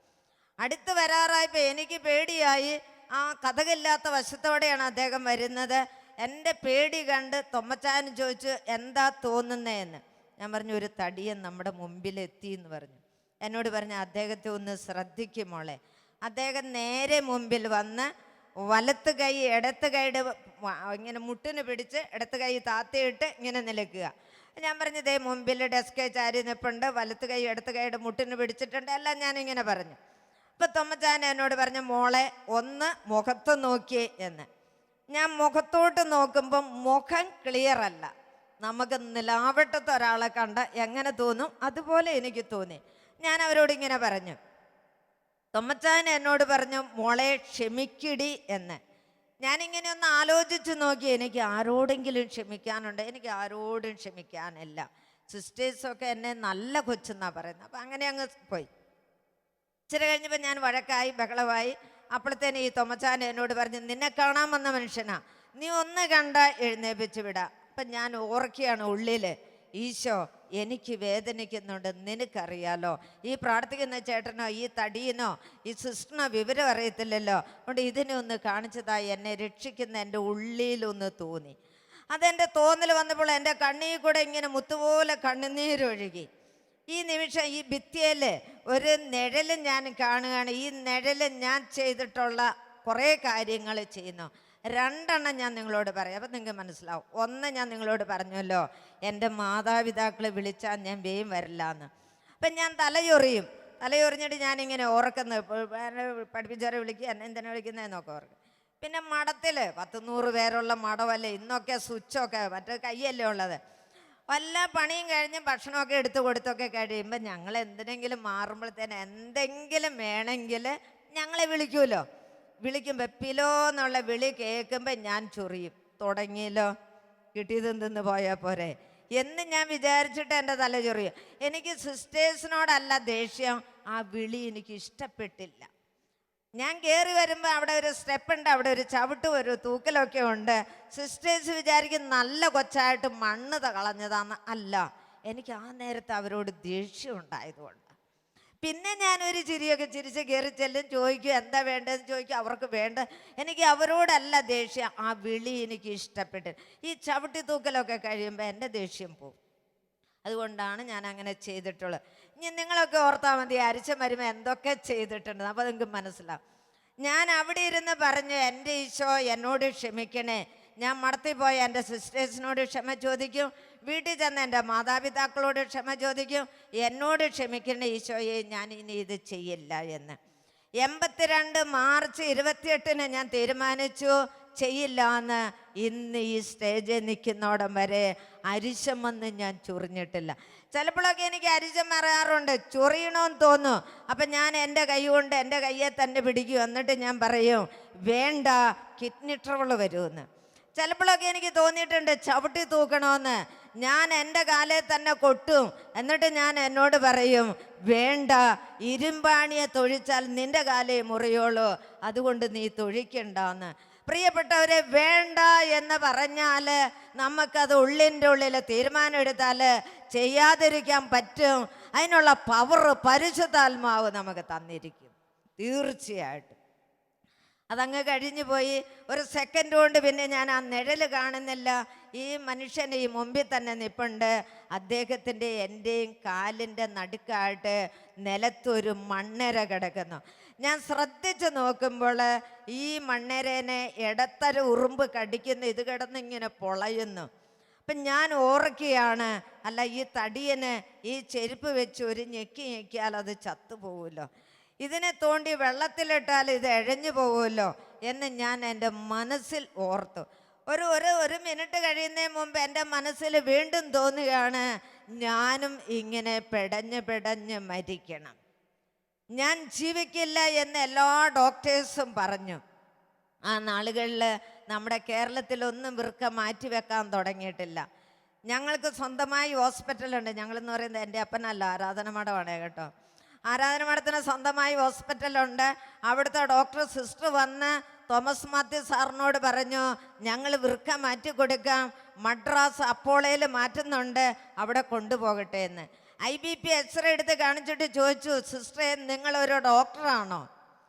അടുത്ത് വരാറായപ്പോൾ എനിക്ക് പേടിയായി. ആ കഥകില്ലാത്ത വശത്തോടെയാണ് അദ്ദേഹം വരുന്നത്. എൻ്റെ പേടി കണ്ട് തൊമ്മച്ചാനും ചോദിച്ചു, എന്താ തോന്നുന്നതെന്ന്. ഞാൻ പറഞ്ഞു, ഒരു തടിയൻ നമ്മുടെ മുമ്പിലെത്തി എന്ന് പറഞ്ഞു. എന്നോട് പറഞ്ഞു, അദ്ദേഹത്തെ ഒന്ന് ശ്രദ്ധിക്കും മോളെ. അദ്ദേഹം നേരെ മുമ്പിൽ വന്ന് വലത്ത് കൈ ഇടത്ത് കൈയുടെ ഇങ്ങനെ മുട്ടിന് പിടിച്ച് ഇടത്ത് കൈ താത്തയിട്ട് ഇങ്ങനെ നിൽക്കുക. ഞാൻ പറഞ്ഞു, ദേ മുമ്പിൽ ഡെസ്കേ ചാരി നിൽപ്പുണ്ട്, വലത്ത് കൈ ഇടത്ത് കൈയുടെ മുട്ടിന് പിടിച്ചിട്ടുണ്ട്, എല്ലാം ഞാനിങ്ങനെ പറഞ്ഞു. അപ്പം തൊമ്മച്ചാൻ എന്നോട് പറഞ്ഞു, മോളെ ഒന്ന് മുഖത്ത് നോക്കിയേ എന്ന്. ഞാൻ മുഖത്തോട്ട് നോക്കുമ്പം മുഖം ക്ലിയർ അല്ല. നമുക്ക് നിലാവട്ടത്തെ ഒരാളെ കണ്ട എങ്ങനെ തോന്നും അതുപോലെ എനിക്ക് തോന്നി. ഞാൻ അവരോട് ഇങ്ങനെ പറഞ്ഞു. തൊമ്മച്ചാൻ എന്നോട് പറഞ്ഞു, മോളെ ക്ഷമിക്കിടി എന്ന്. ഞാനിങ്ങനെ ഒന്ന് ആലോചിച്ച് നോക്കി, എനിക്ക് ആരോടെങ്കിലും ക്ഷമിക്കാനുണ്ട്? എനിക്ക് ആരോടും ക്ഷമിക്കാനില്ല. സിസ്റ്റേഴ്സൊക്കെ എന്നെ നല്ല കൊച്ചെന്നാണ് പറയുന്നത്. അപ്പം അങ്ങനെ അങ്ങ് പോയി. ഇച്ചിരി കഴിഞ്ഞപ്പോൾ ഞാൻ വഴക്കായി, ബഹളമായി. അപ്പോഴത്തേന് ഈ തൊമ്മച്ചാൻ എന്നോട് പറഞ്ഞു, നിന്നെ കാണാൻ വന്ന മനുഷ്യനാ, നീ ഒന്ന് കണ്ട എഴുന്നേപ്പിച്ച് വിടാം. അപ്പം ഞാൻ ഓർക്കുകയാണ് ഉള്ളിൽ, ഈശോ എനിക്ക് വേദനിക്കുന്നുണ്ട്, നിനക്കറിയാലോ. ഈ പ്രാർത്ഥിക്കുന്ന ചേട്ടനോ ഈ തടിയനോ ഈ സിസ്റ്ററിനോ വിവരം അറിയത്തില്ലല്ലോ, അതുകൊണ്ട് ഇതിനെ ഒന്ന് കാണിച്ചതായി എന്നെ രക്ഷിക്കുന്ന എൻ്റെ ഉള്ളിലൊന്ന് തോന്നി. അതെൻ്റെ തോന്നൽ വന്നപ്പോൾ എൻ്റെ കണ്ണിൽ കൂടെ ഇങ്ങനെ മുത്തുപോലെ കണ്ണുനീരൊഴുകി. ഈ നിമിഷം ഈ ഭിത്തിയിൽ ഒരു നിഴൽ ഞാൻ കാണുകയാണ്. ഈ നിഴൽ ഞാൻ ചെയ്തിട്ടുള്ള കുറേ കാര്യങ്ങൾ ചെയ്യുന്നു. രണ്ടെണ്ണം ഞാൻ നിങ്ങളോട് പറയാം, അപ്പം നിങ്ങൾക്ക് മനസ്സിലാവും. ഒന്ന് ഞാൻ നിങ്ങളോട് പറഞ്ഞല്ലോ, എൻ്റെ മാതാപിതാക്കളെ വിളിച്ചാൽ ഞാൻ വേഗം വരില്ല എന്ന്. അപ്പം ഞാൻ തലയൊറിഞ്ഞിട്ട് ഞാനിങ്ങനെ ഓർക്കുന്നത്, പഠിപ്പിച്ചവരെ വിളിക്കുക, എന്നെ എന്തിനാ വിളിക്കുന്നതെന്നൊക്കെ ഓർക്കും. പിന്നെ മഠത്തിൽ 100 പേരുള്ള മഠമല്ലേ ഇന്നൊക്കെ, സ്വിച്ചൊക്കെ മറ്റേ കയ്യല്ലേ ഉള്ളത്. വല്ല പണിയും കഴിഞ്ഞ് ഭക്ഷണമൊക്കെ എടുത്തു കൊടുത്തൊക്കെ കഴിയുമ്പോൾ ഞങ്ങൾ എന്തിനെങ്കിലും മാറുമ്പോഴത്തേന് എന്തെങ്കിലും വേണമെങ്കിൽ ഞങ്ങളെ വിളിക്കുമല്ലോ. വിളിക്കുമ്പോൾ പിലോ എന്നുള്ള വിളി കേൾക്കുമ്പോൾ ഞാൻ ചൊറിയും. തുടങ്ങിയല്ലോ, കിട്ടിയതെന്തെന്ന് പോയാൽ പോരെ എന്ന് ഞാൻ വിചാരിച്ചിട്ട് എൻ്റെ തല ചൊറിയും. എനിക്ക് സിസ്റ്റേഴ്സിനോടല്ല ദേഷ്യം, ആ വിളി എനിക്ക് ഇഷ്ടപ്പെട്ടില്ല. ഞാൻ കയറി വരുമ്പോൾ അവിടെ ഒരു സ്റ്റെപ്പ് ഉണ്ട്, അവിടെ ഒരു ചവിട്ടും ഒരു തൂക്കലൊക്കെ ഉണ്ട്. സിസ്റ്റേഴ്സ് വിചാരിക്കും നല്ല കൊച്ചായിട്ട് മണ്ണ് കളഞ്ഞതാന്ന്. അല്ല, എനിക്ക് ആ നേരത്തെ അവരോട് ദേഷ്യം ഉണ്ടായതുകൊണ്ട്. പിന്നെ ഞാനൊരു ചിരിയൊക്കെ ചിരിച്ച് കയറി ചെല്ലും, ചോദിക്കും എന്താ വേണ്ടതെന്ന് ചോദിക്കും. അവർക്ക് വേണ്ട, എനിക്ക് അവരോടല്ല ദേഷ്യം, ആ വിളി എനിക്ക് ഇഷ്ടപ്പെട്ട്. ഈ ചവിട്ടി തൂക്കലൊക്കെ കഴിയുമ്പോൾ എൻ്റെ ദേഷ്യം പോകും. അതുകൊണ്ടാണ് ഞാൻ അങ്ങനെ ചെയ്തിട്ടുള്ളത്. ഇനി നിങ്ങളൊക്കെ ഓർത്താൽ മതി, അരിച്ച മരുമ എന്തൊക്കെ ചെയ്തിട്ടുണ്ട്, അപ്പോൾ നിങ്ങൾക്ക് മനസ്സിലാവും. ഞാൻ അവിടെ ഇരുന്ന് പറഞ്ഞു, എൻ്റെ ഈശോ എന്നോട് ക്ഷമിക്കണേ. ഞാൻ മടത്തിൽ പോയ എൻ്റെ സിസ്റ്റേഴ്സിനോട് ക്ഷമ ചോദിക്കും, വീട്ടിൽ ചെന്ന് എൻ്റെ മാതാപിതാക്കളോട് ക്ഷമ ചോദിക്കും, എന്നോട് ക്ഷമിക്കണേ ഈശോയെ, ഞാൻ ഇനി ഇത് ചെയ്യില്ല എന്ന്. 82 മാർച്ച് 28 ഞാൻ തീരുമാനിച്ചു ചെയ്യില്ല എന്ന്. ഇന്ന് ഈ സ്റ്റേജിൽ നിൽക്കുന്നോടം വരെ അരിശം വന്ന് ഞാൻ ചൊറിഞ്ഞിട്ടില്ല. ചിലപ്പോഴൊക്കെ എനിക്ക് അരിശം വരാറുണ്ട്, ചൊറിയണമെന്ന് തോന്നും. അപ്പം ഞാൻ എൻ്റെ കൈ കൊണ്ട് എൻ്റെ കയ്യെ തന്നെ പിടിക്കും, എന്നിട്ട് ഞാൻ പറയും വേണ്ട, കിഡ്നി ട്രബിൾ വരുമെന്ന്. ചിലപ്പോഴൊക്കെ എനിക്ക് തോന്നിയിട്ടുണ്ട് ചവിട്ടി തൂക്കണമെന്ന്. ഞാൻ എൻ്റെ കാലെ തന്നെ കൊട്ടും, എന്നിട്ട് ഞാൻ എന്നോട് പറയും വേണ്ട, ഇരുമ്പാണിയെ തൊഴിച്ചാൽ നിൻ്റെ കാലേ മുറിയോളൂ, അതുകൊണ്ട് നീ തൊഴിക്കണ്ടെന്ന്. പ്രിയപ്പെട്ടവരെ, വേണ്ട എന്ന് പറഞ്ഞാൽ നമുക്കത് ഉള്ളിൻ്റെ ഉള്ളിൽ തീരുമാനം എടുത്താൽ ചെയ്യാതിരിക്കാൻ പറ്റും. അതിനുള്ള പവർ പരിശുദ്ധാത്മാവ് നമുക്ക് തന്നിരിക്കും, തീർച്ചയായിട്ടും. അതങ്ങ് കഴിഞ്ഞു പോയി. ഒരു സെക്കൻഡ് കൊണ്ട് പിന്നെ ഞാൻ ആ നിഴൽ കാണുന്നില്ല. ഈ മനുഷ്യൻ ഈ മുമ്പിൽ തന്നെ നിൽപ്പുണ്ട്. അദ്ദേഹത്തിൻ്റെ എൻ്റെയും കാലിൻ്റെ നടുക്കായിട്ട് നിലത്തൊരു മണ്ണര കിടക്കുന്നു. ഞാൻ ശ്രദ്ധിച്ച് നോക്കുമ്പോൾ ഈ മണ്ണരേനെ ഇടത്തര ഉറുമ്പ് കടിക്കുന്നു, ഇത് കിടന്നിങ്ങനെ പൊളയുന്നു. അപ്പം ഞാൻ ഓർക്കുകയാണ്, അല്ല ഈ തടിയന് ഈ ചെരുപ്പ് വെച്ച് ഒരു ഞെക്കിയാൽ അത് ചത്തുപോകുമല്ലോ, ഇതിനെ തോണ്ടി വെള്ളത്തിലിട്ടാൽ ഇത് എഴഞ്ഞു പോകുമല്ലോ എന്ന് ഞാൻ എൻ്റെ മനസ്സിൽ ഓർത്തു. ഒരു മിനിറ്റ് കഴിയുന്നതിന് മുമ്പ് എൻ്റെ മനസ്സിൽ വീണ്ടും തോന്നുകയാണ്, ഞാനും ഇങ്ങനെ പെടഞ്ഞ് മരിക്കണം, ഞാൻ ജീവിക്കില്ല എന്ന് എല്ലാ ഡോക്ടേഴ്സും പറഞ്ഞു. ആ നാളുകളിൽ നമ്മുടെ കേരളത്തിലൊന്നും വൃക്ക മാറ്റിവെക്കാൻ തുടങ്ങിയിട്ടില്ല. ഞങ്ങൾക്ക് സ്വന്തമായി ഹോസ്പിറ്റലുണ്ട്. ഞങ്ങളെന്ന് പറയുന്നത് എൻ്റെ അപ്പനല്ല, ആരാധന മഠമാണ് കേട്ടോ. ആരാധന മഠത്തിന് സ്വന്തമായി ഹോസ്പിറ്റലുണ്ട്. അവിടുത്തെ ഡോക്ടർ സിസ്റ്റർ വന്ന് തോമസ് മാത്യു സാറിനോട് പറഞ്ഞു, ഞങ്ങൾ വൃക്ക മാറ്റി കൊടുക്കാം, മദ്രാസ് അപ്പോളയിൽ മാറ്റുന്നുണ്ട്, അവിടെ കൊണ്ടുപോകട്ടെ എന്ന്. IBP എക്സ്റേ എടുത്ത് കാണിച്ചിട്ട് ചോദിച്ചു, സിസ്റ്ററെ നിങ്ങളൊരു ഡോക്ടറാണോ?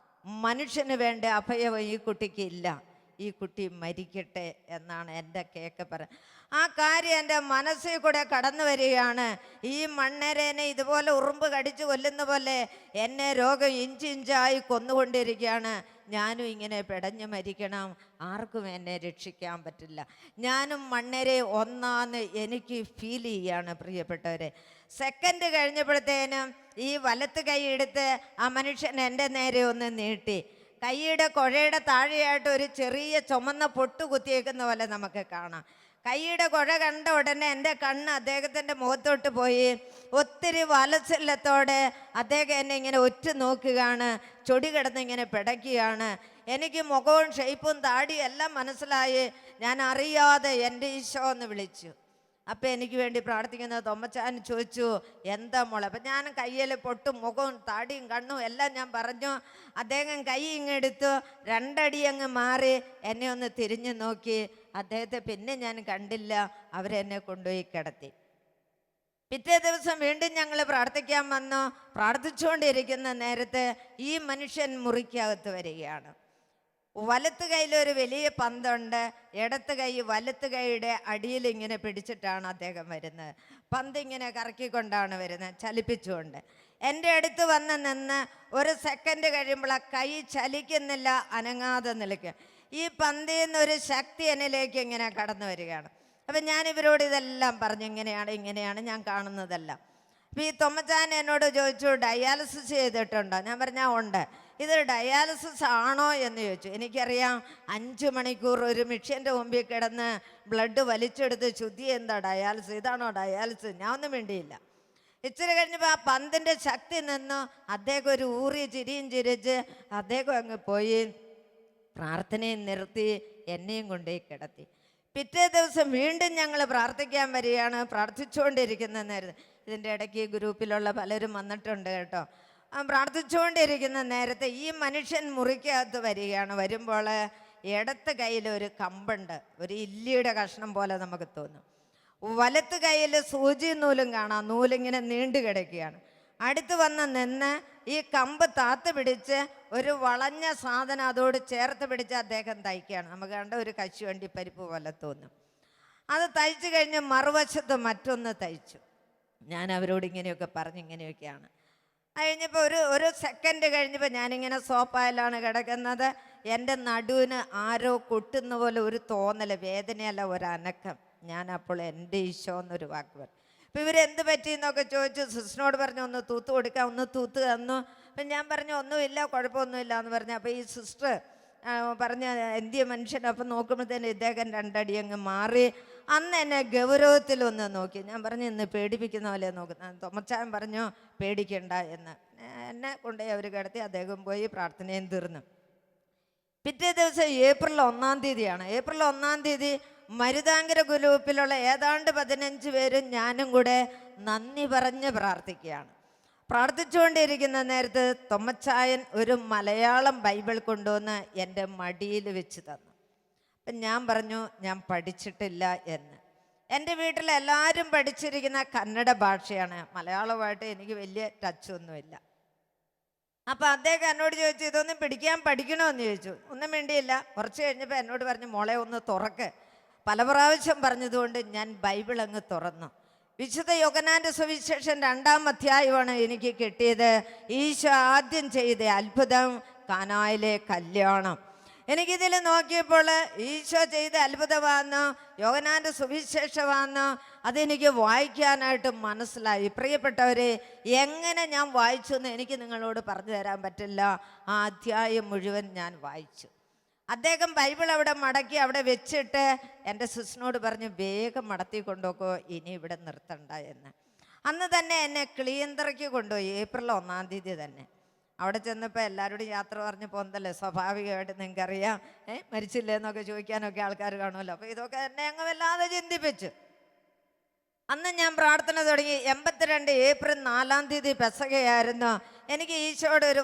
മനുഷ്യന് വേണ്ട അഭയം ഈ കുട്ടിക്ക് ഇല്ല, ഈ കുട്ടി മരിക്കട്ടെ എന്നാണ് എൻ്റെ കേക്ക് പറയുന്നത്. ആ കാര്യം എൻ്റെ മനസ്സിൽ കൂടെ കടന്നു വരികയാണ്. ഈ മണ്ണേരേനെ ഇതുപോലെ ഉറുമ്പ് കടിച്ചു കൊല്ലുന്ന പോലെ എന്നെ രോഗം ഇഞ്ചിഞ്ചായി കൊന്നുകൊണ്ടിരിക്കുകയാണ്. ഞാനും ഇങ്ങനെ പിടഞ്ഞു മരിക്കണം, ആർക്കും എന്നെ രക്ഷിക്കാൻ പറ്റില്ല. ഞാനും മണ്ണേരെ ഒന്നാന്ന് എനിക്ക് ഫീൽ ചെയ്യാണ് പ്രിയപ്പെട്ടവരെ. സെക്കൻഡ് കഴിഞ്ഞപ്പോഴത്തേനും ഈ വലത്ത് കൈ എടുത്ത് ആ മനുഷ്യൻ എൻ്റെ നേരെ ഒന്ന് നീട്ടി. കൈയുടെ കുഴയുടെ താഴെയായിട്ട് ഒരു ചെറിയ ചുമന്ന പൊട്ട് കുത്തിയേക്കുന്ന പോലെ നമുക്ക് കാണാം. കൈയുടെ കുഴ കണ്ട ഉടനെ എൻ്റെ കണ്ണ് അദ്ദേഹത്തിൻ്റെ മുഖത്തോട്ട് പോയി. ഒത്തിരി വാത്സല്യത്തോടെ അദ്ദേഹം എന്നെ ഇങ്ങനെ ഒറ്റ നോക്കുകയാണ്, ചൊടി കിടന്ന് ഇങ്ങനെ പിടയ്ക്കുകയാണ്. എനിക്ക് മുഖവും ഷേപ്പും താടിയും എല്ലാം മനസ്സിലായി. ഞാൻ അറിയാതെ എൻ്റെ ഈശോ എന്ന് വിളിച്ചു. അപ്പം എനിക്ക് വേണ്ടി പ്രാർത്ഥിക്കുന്ന തൊമ്മച്ചാൻ ചോദിച്ചു, എന്താ മോളെ? അപ്പം ഞാൻ കയ്യിൽ പൊട്ടും മുഖവും താടിയും കണ്ണും എല്ലാം ഞാൻ പറഞ്ഞു. അദ്ദേഹം കൈ ഇങ്ങെടുത്തു, 2 അടി അങ്ങ് മാറി എന്നെ ഒന്ന് തിരിഞ്ഞു നോക്കി. അദ്ദേഹത്തെ പിന്നെ ഞാൻ കണ്ടില്ല. അവരെന്നെ കൊണ്ടുപോയി കിടത്തി. പിറ്റേ ദിവസം വീണ്ടും ഞങ്ങൾ പ്രാർത്ഥിക്കാൻ വന്നു. പ്രാർത്ഥിച്ചുകൊണ്ടിരിക്കുന്ന നേരത്ത് ഈ മനുഷ്യൻ മുറിക്കകത്ത് വരികയാണ്. വലത്ത് കൈയിലൊരു വലിയ പന്തുണ്ട്, ഇടത്ത് കൈ വലത്ത് കൈയുടെ അടിയിൽ ഇങ്ങനെ പിടിച്ചിട്ടാണ് അദ്ദേഹം വരുന്നത്. പന്ത് ഇങ്ങനെ കറക്കിക്കൊണ്ടാണ് വരുന്നത്, ചലിപ്പിച്ചുകൊണ്ട്. എൻ്റെ അടുത്ത് വന്ന് നിന്ന് ഒരു സെക്കൻഡ് കഴിയുമ്പോൾ ആ കൈ ചലിക്കുന്നില്ല, അനങ്ങാതെ നിൽക്കുക. ഈ പന്തിൽ നിന്നൊരു ശക്തി എന്നിലേക്ക് ഇങ്ങനെ കടന്നു വരികയാണ്. അപ്പം ഞാൻ ഇവരോട് ഇതെല്ലാം പറഞ്ഞു, ഇങ്ങനെയാണ് ഞാൻ കാണുന്നതെല്ലാം. അപ്പോൾ ഈ തൊമ്മച്ചാൻ എന്നോട് ചോദിച്ചു, ഡയാലിസിസ് ചെയ്തിട്ടുണ്ടോ? ഞാൻ പറഞ്ഞാൽ ഉണ്ട്. ഇത് ഡയാലിസിസ് ആണോ എന്ന് ചോദിച്ചു. എനിക്കറിയാം 5 മണിക്കൂർ ഒരു മിഷ്യൻ്റെ മുമ്പിൽ കിടന്ന് ബ്ലഡ് വലിച്ചെടുത്ത് ശുദ്ധി, എന്താ ഡയാലിസിസ്, ഇതാണോ ഡയാലിസിസ്? ഞാൻ ഒന്നും വേണ്ടിയില്ല. ഇച്ചിരി കഴിഞ്ഞപ്പോൾ ആ പന്തിൻ്റെ ശക്തി നിന്നു. അദ്ദേഹം ഒരു ഊറി ചിരിയും ചിരിച്ച് അദ്ദേഹം അങ്ങ് പോയി. പ്രാർത്ഥനയും നിർത്തി എന്നെയും കൊണ്ടുപോയി കിടത്തി. പിറ്റേ ദിവസം വീണ്ടും ഞങ്ങൾ പ്രാർത്ഥിക്കാൻ വരികയാണ്. പ്രാർത്ഥിച്ചുകൊണ്ടിരിക്കുന്ന നേരത്ത് ഇതിൻ്റെ ഇടയ്ക്ക് ഗ്രൂപ്പിലുള്ള പലരും വന്നിട്ടുണ്ട് കേട്ടോ. പ്രാർത്ഥിച്ചുകൊണ്ടിരിക്കുന്ന നേരത്തെ ഈ മനുഷ്യൻ മുറിക്കകത്ത് വരികയാണ്. വരുമ്പോൾ ഇടത്ത് കയ്യിൽ ഒരു കമ്പുണ്ട്, ഒരു ഇല്ലിയുടെ കഷ്ണം പോലെ നമുക്ക് തോന്നും. വലത്ത് കയ്യിൽ സൂചി നൂലും കാണാം, നൂലിങ്ങനെ നീണ്ടു കിടക്കുകയാണ്. അടുത്ത് വന്ന് നിന്ന് ഈ കമ്പ് താത്ത് പിടിച്ച് ഒരു വളഞ്ഞ സാധനം അതോട് ചേർത്ത് പിടിച്ച് അദ്ദേഹം തയ്ക്കുകയാണ്. നമുക്ക് കണ്ട ഒരു കശുവണ്ടി പരിപ്പ് പോലെ തോന്നും. അത് തയ്ച്ചു കഴിഞ്ഞ് മറുവശത്ത് മറ്റൊന്ന് തയ്ച്ചു. ഞാൻ അവരോട് ഇങ്ങനെയൊക്കെ പറഞ്ഞ് ഇങ്ങനെയൊക്കെയാണ്. കഴിഞ്ഞപ്പോൾ ഒരു സെക്കൻഡ് കഴിഞ്ഞപ്പോൾ ഞാനിങ്ങനെ സോപ്പായിലാണ് കിടക്കുന്നത്. എൻ്റെ നടുവിന് ആരോ കൊട്ടുന്ന പോലെ ഒരു തോന്നൽ, വേദനയല്ല, ഒരനക്കം. ഞാൻ അപ്പോൾ എൻ്റെ ഈശോ എന്നൊരു വാക്ക് പറഞ്ഞു. അപ്പോൾ ഇവരെന്ത് പറ്റിയെന്നൊക്കെ ചോദിച്ചു. സിസ്റ്ററിനോട് പറഞ്ഞു, ഒന്ന് തൂത്ത് കൊടുക്കാം, ഒന്ന് തൂത്ത് തന്നു. അപ്പം ഞാൻ പറഞ്ഞു, ഒന്നുമില്ല, കുഴപ്പമൊന്നുമില്ല എന്ന് പറഞ്ഞു. അപ്പോൾ ഈ സിസ്റ്റർ പറഞ്ഞ എന്തിയ മനുഷ്യൻ. അപ്പം നോക്കുമ്പോഴത്തേന് ഇദ്ദേഹം 2 അടി അങ്ങ് മാറി. അന്ന് എന്നെ ഗൗരവത്തിലൊന്ന് നോക്കി. ഞാൻ പറഞ്ഞു, ഇന്ന് പേടിപ്പിക്കുന്ന പോലെ നോക്കുന്നത്. തൊമ്മച്ചാൻ പറഞ്ഞു, പേടിക്കണ്ട എന്ന്. എന്നെ കൊണ്ടുപോയി അവർ കിടത്തി. അദ്ദേഹം പോയി, പ്രാർത്ഥനയും തീർന്നു. പിറ്റേ ദിവസം ഏപ്രിൽ 1-ാം തീയതിയാണ്. ഏപ്രിൽ 1-ാം തീയതി മരുതാങ്കര ഗ്രൂപ്പിലുള്ള ഏതാണ്ട് 15 പേരും ഞാനും കൂടെ നന്ദി പറഞ്ഞ് പ്രാർത്ഥിക്കുകയാണ്. പ്രാർത്ഥിച്ചുകൊണ്ടിരിക്കുന്ന നേരത്ത് തൊമ്മച്ചായൻ ഒരു മലയാളം ബൈബിൾ കൊണ്ടുവന്ന് എൻ്റെ മടിയിൽ വെച്ച് തന്നു. അപ്പം ഞാൻ പറഞ്ഞു, ഞാൻ പഠിച്ചിട്ടില്ല എന്ന്. എൻ്റെ വീട്ടിലെല്ലാവരും പഠിച്ചിരിക്കുന്ന കന്നഡ ഭാഷയാണ്, മലയാളമായിട്ട് എനിക്ക് വലിയ ടച്ചൊന്നുമില്ല. അപ്പം അദ്ദേഹം എന്നോട് ചോദിച്ചു, ഇതൊന്നും പഠിക്കണമെന്ന് ചോദിച്ചു. ഒന്നും വേണ്ടിയില്ല. കുറച്ച് കഴിഞ്ഞപ്പോൾ എന്നോട് പറഞ്ഞു, മോളെ ഒന്ന് തുറക്ക്. പല പ്രാവശ്യം പറഞ്ഞതുകൊണ്ട് ഞാൻ ബൈബിൾ അങ്ങ് തുറന്നു. വിശുദ്ധ യോഹന്നാന്റെ സുവിശേഷം 2-ാം അധ്യായമാണ് എനിക്ക് കിട്ടിയത്. ഈശോ ആദ്യം ചെയ്ത അത്ഭുതം, കാനായിലെ കല്യാണം. എനിക്കിതിൽ നോക്കിയപ്പോൾ ഈശോ ചെയ്ത അത്ഭുതമാണെന്നോ യോഹന്നാന്റെ സുവിശേഷമാണെന്നോ അതെനിക്ക് വായിക്കാനായിട്ട് മനസ്സിലായി. പ്രിയപ്പെട്ടവരെ, എങ്ങനെ ഞാൻ വായിച്ചു എന്ന് എനിക്ക് നിങ്ങളോട് പറഞ്ഞു തരാൻ പറ്റില്ല. ആ അധ്യായം മുഴുവൻ ഞാൻ വായിച്ചു. അദ്ദേഹം ബൈബിൾ അവിടെ മടക്കി അവിടെ വെച്ചിട്ട് എൻ്റെ സിസ്റ്ററിനോട് പറഞ്ഞു, വേഗം മടത്തി കൊണ്ടുപോക്കോ, ഇനി ഇവിടെ നിർത്തണ്ട എന്ന്. അന്ന് തന്നെ എന്നെ കിളിയന്തറയ്ക്ക് കൊണ്ടുപോയി. ഏപ്രിൽ 1-ാം തീയതി തന്നെ. അവിടെ ചെന്നപ്പോൾ എല്ലാവരോടും യാത്ര പറഞ്ഞ് പോന്നല്ലേ, സ്വാഭാവികമായിട്ട് നിങ്ങൾക്കറിയാം, മരിച്ചില്ലേ എന്നൊക്കെ ചോദിക്കാനൊക്കെ ആൾക്കാർ കാണുമല്ലോ. അപ്പോൾ ഇതൊക്കെ എന്നെ അങ്ങ് വല്ലാതെ ചിന്തിപ്പിച്ചു. അന്ന് ഞാൻ പ്രാർത്ഥന തുടങ്ങി. 82 ഏപ്രിൽ 4-ാം തീയതി പെസഹയായിരുന്നു. എനിക്ക് ഈശോയുടെ ഒരു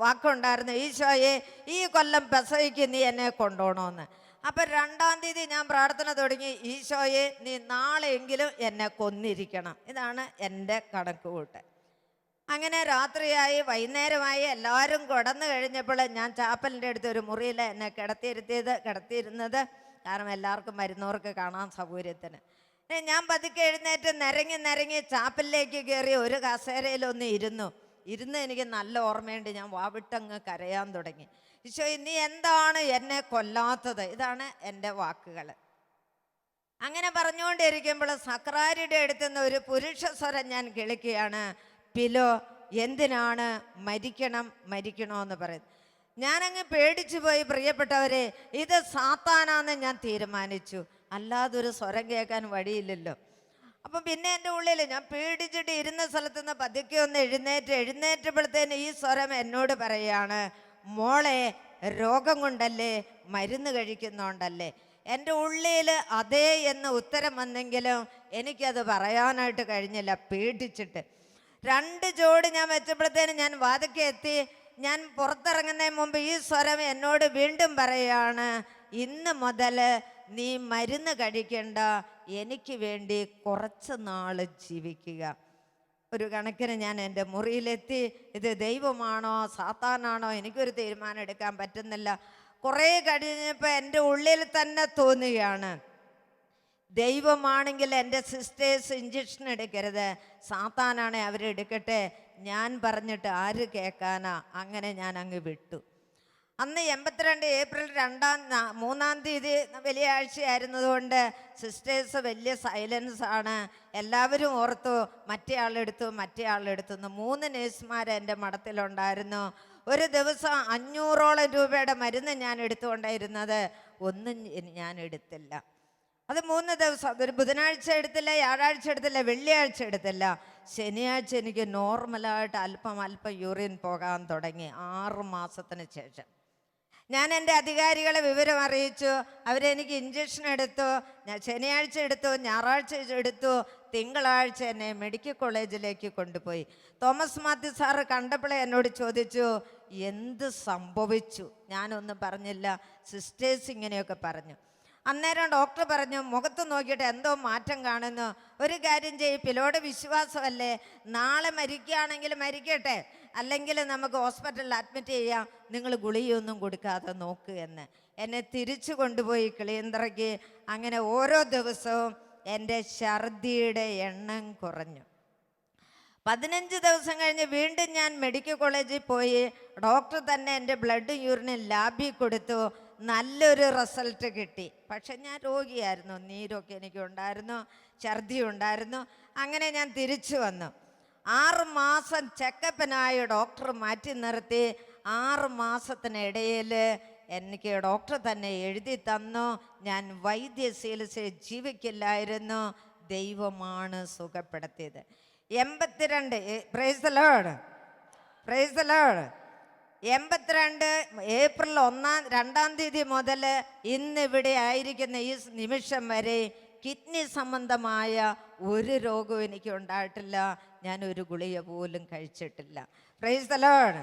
വാക്കുണ്ടായിരുന്നു, ഈശോയെ ഈ കൊല്ലം പെസഹയ്ക്ക് നീ എന്നെ കൊണ്ടുപോകണമെന്ന്. അപ്പം 2-ാം തീയതി ഞാൻ പ്രാർത്ഥന തുടങ്ങി, ഈശോയെ നീ നാളെയെങ്കിലും എന്നെ കൊന്നിരിക്കണം. ഇതാണ് എൻ്റെ കണക്കുകൂട്ട്. അങ്ങനെ രാത്രിയായി, വൈകുന്നേരമായി, എല്ലാവരും കിടന്നു കഴിഞ്ഞപ്പോൾ ഞാൻ ചാപ്പലിൻ്റെ അടുത്ത് ഒരു മുറിയിൽ എന്നെ കിടത്തിയിരുന്നത്. കാരണം എല്ലാവർക്കും വരുന്നവർക്ക് കാണാൻ സൗകര്യത്തിന്. ഞാൻ പതുക്കെ എഴുന്നേറ്റ് നിരങ്ങി ചാപ്പലിലേക്ക് കയറി ഒരു കസേരയിലൊന്ന് ഇരുന്ന് എനിക്ക് നല്ല ഓർമ്മയുണ്ട്. ഞാൻ വാവിട്ടങ്ങ് കരയാൻ തുടങ്ങി. ഈശോ, നീ എന്താണ് എന്നെ കൊല്ലാത്തത്? ഇതാണ് എൻ്റെ വാക്കുകൾ. അങ്ങനെ പറഞ്ഞുകൊണ്ടിരിക്കുമ്പോൾ സക്രാരിയുടെ അടുത്തുനിന്ന് ഒരു പുരുഷ സ്വരം ഞാൻ കേൾക്കുകയാണ്, പിലോ, എന്തിനാണ് മരിക്കണമെന്ന് പറയുന്നത്. ഞാനങ്ങ് പേടിച്ചു പോയി. പ്രിയപ്പെട്ടവരെ, ഇത് സാത്താനാന്ന് ഞാൻ തീരുമാനിച്ചു. അല്ലാതൊരു സ്വരം കേൾക്കാൻ വഴിയില്ലല്ലോ. അപ്പം പിന്നെ എൻ്റെ ഉള്ളിൽ ഞാൻ പേടിച്ചിട്ട് ഇരുന്ന സ്ഥലത്ത് നിന്ന് പതുക്കെ ഒന്ന് എഴുന്നേറ്റപ്പോഴത്തേന് ഈ സ്വരം എന്നോട് പറയാണ്, മോളെ, രോഗം കൊണ്ടല്ലേ, മരുന്ന് കഴിക്കുന്നോണ്ടല്ലേ. എൻ്റെ ഉള്ളിൽ അതേ എന്ന് ഉത്തരം വന്നെങ്കിലും എനിക്കത് പറയാനായിട്ട് കഴിഞ്ഞില്ല, പേടിച്ചിട്ട്. 2 ജോഡി ഞാൻ വെച്ചപ്പോഴത്തേന് ഞാൻ വാതിക്കെ എത്തി. ഞാൻ പുറത്തിറങ്ങുന്നതിന് മുമ്പ് ഈ സ്വരം എന്നോട് വീണ്ടും പറയാണ്, ഇന്ന് മുതൽ നീ മരുന്ന് കഴിക്കണ്ട, എനിക്ക് വേണ്ടി കുറച്ച് നാൾ ജീവിക്കുക. ഒരു കണക്കിന് ഞാൻ എൻ്റെ മുറിയിലെത്തി. ഇത് ദൈവമാണോ സാത്താനാണോ എനിക്കൊരു തീരുമാനം എടുക്കാൻ പറ്റുന്നില്ല. കുറേ കഴിഞ്ഞപ്പോൾ എൻ്റെ ഉള്ളിൽ തന്നെ തോന്നുകയാണ്, ദൈവമാണെങ്കിൽ എൻ്റെ സിസ്റ്റേഴ്സ് ഇഞ്ചക്ഷൻ എടുക്കരുത്, സാത്താനാണെ അവരെടുക്കട്ടെ, ഞാൻ പറഞ്ഞിട്ട് ആര് കേൾക്കാനാ. അങ്ങനെ ഞാൻ അങ്ങ് വിട്ടു. അന്ന് 82 ഏപ്രിൽ 3-ാം തീയതി വെള്ളിയാഴ്ചയായിരുന്നതുകൊണ്ട് സിസ്റ്റേഴ്സ് വലിയ സൈലൻസ് ആണ്. എല്ലാവരും ഓർത്തു മറ്റേ ആളെടുത്തു 3 നേഴ്സുമാർ എൻ്റെ മഠത്തിലുണ്ടായിരുന്നു. ഒരു ദിവസം 500ഓളം രൂപയുടെ മരുന്ന് ഞാൻ എടുത്തുകൊണ്ടായിരുന്നത്. ഒന്നും ഞാൻ എടുത്തില്ല. അത് 3 ദിവസം. അതൊരു ബുധനാഴ്ച എടുത്തില്ല, വ്യാഴാഴ്ച എടുത്തില്ല, വെള്ളിയാഴ്ച എടുത്തില്ല. ശനിയാഴ്ച എനിക്ക് നോർമലായിട്ട് അല്പം യൂറിൻ പോകാൻ തുടങ്ങി. 6 മാസത്തിന് ശേഷം ഞാൻ എൻ്റെ അധികാരികളെ വിവരം അറിയിച്ചു. അവരെനിക്ക് ഇഞ്ചക്ഷൻ എടുത്തു. ഞാൻ ശനിയാഴ്ച എടുത്തു, ഞായറാഴ്ച എടുത്തു, തിങ്കളാഴ്ച എന്നെ മെഡിക്കൽ കോളേജിലേക്ക് കൊണ്ടുപോയി. തോമസ് മാത്യു സാറ് കണ്ടപ്പോഴേ എന്നോട് ചോദിച്ചു, എന്ത് സംഭവിച്ചു? ഞാനൊന്നും പറഞ്ഞില്ല. സിസ്റ്റേഴ്സ് ഇങ്ങനെയൊക്കെ പറഞ്ഞു. അന്നേരം ഡോക്ടർ പറഞ്ഞു, മുഖത്ത് നോക്കിയിട്ട് എന്തോ മാറ്റം കാണുന്നു. ഒരു കാര്യം ചെയ്യും, പിലോട് വിശ്വാസമല്ലേ, നാളെ മരിക്കുകയാണെങ്കിൽ മരിക്കട്ടെ, അല്ലെങ്കിൽ നമുക്ക് ഹോസ്പിറ്റലിൽ അഡ്മിറ്റ് ചെയ്യാം, നിങ്ങൾ ഗുളികയൊന്നും കൊടുക്കാതെ നോക്ക് എന്ന്. എന്നെ തിരിച്ചു കൊണ്ടുപോയി കിളിയന്തറയ്ക്ക്. അങ്ങനെ ഓരോ ദിവസവും എൻ്റെ ഛർദിയുടെ എണ്ണം കുറഞ്ഞു. 15 ദിവസം കഴിഞ്ഞ് വീണ്ടും ഞാൻ മെഡിക്കൽ കോളേജിൽ പോയി. ഡോക്ടർ തന്നെ എൻ്റെ ബ്ലഡ് യൂറിനും ലാബിൽ കൊടുത്തു. നല്ലൊരു റിസൾട്ട് കിട്ടി. പക്ഷെ ഞാൻ രോഗിയായിരുന്നു, നീരൊക്കെ എനിക്കുണ്ടായിരുന്നു, ഛർദി ഉണ്ടായിരുന്നു. അങ്ങനെ ഞാൻ തിരിച്ചു വന്നു. 6 മാസം ചെക്കപ്പിനായി ഡോക്ടർ മാറ്റി നിർത്തി. 6 മാസത്തിനിടയിൽ എനിക്ക് ഡോക്ടർ തന്നെ എഴുതി തന്നു, ഞാൻ വൈദ്യ ചികിത്സ ജീവിക്കില്ലായിരുന്നു, ദൈവമാണ് സുഖപ്പെടുത്തിയത്. 82 praise the Lord, praise the Lord. 82 April 2-ാം തീയതി മുതൽ ഇന്നിവിടെ ആയിരിക്കുന്ന ഈ നിമിഷം വരെ കിഡ്നി സംബന്ധമായ ഒരു രോഗവും എനിക്ക് ഉണ്ടായിട്ടില്ല. ഞാൻ ഒരു ഗുളിക പോലും കഴിച്ചിട്ടില്ല. Praise the Lord.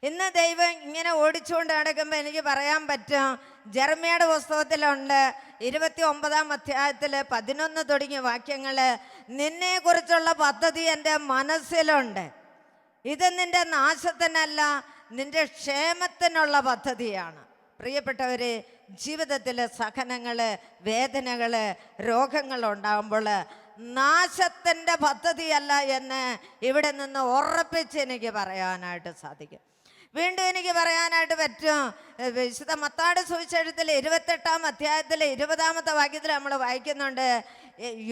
ഇന്ന് ദൈവം ഇങ്ങനെ ഓടിച്ചുകൊണ്ട് നടക്കുമ്പോൾ എനിക്ക് പറയാൻ പറ്റും, ജെറമ്യയുടെ പുസ്തകത്തിലുണ്ട് 29-ാം അധ്യായത്തിൽ 11 തുടങ്ങിയ വാക്യങ്ങൾ, നിന്നെക്കുറിച്ചുള്ള പദ്ധതി എൻ്റെ മനസ്സിലുണ്ട്, ഇത് നിന്റെ നാശത്തിനല്ല, നിന്റെ ക്ഷേമത്തിനുള്ള പദ്ധതിയാണ്. പ്രിയപ്പെട്ടവരെ, ജീവിതത്തിൽ സഹനങ്ങൾ, വേദനകൾ, രോഗങ്ങൾ ഉണ്ടാകുമ്പോൾ നാശത്തിൻ്റെ പദ്ധതിയല്ല എന്ന് ഇവിടെ നിന്ന് ഉറപ്പിച്ച് എനിക്ക് പറയാനായിട്ട് സാധിക്കും. വീണ്ടും എനിക്ക് പറയാനായിട്ട് പറ്റും, വിശുദ്ധ മത്തായിയുടെ സുവിശേഷത്തിൽ 28-ാം അധ്യായത്തിൽ 20-ാമത്തെ വാക്യത്തിൽ നമ്മൾ വായിക്കുന്നുണ്ട്,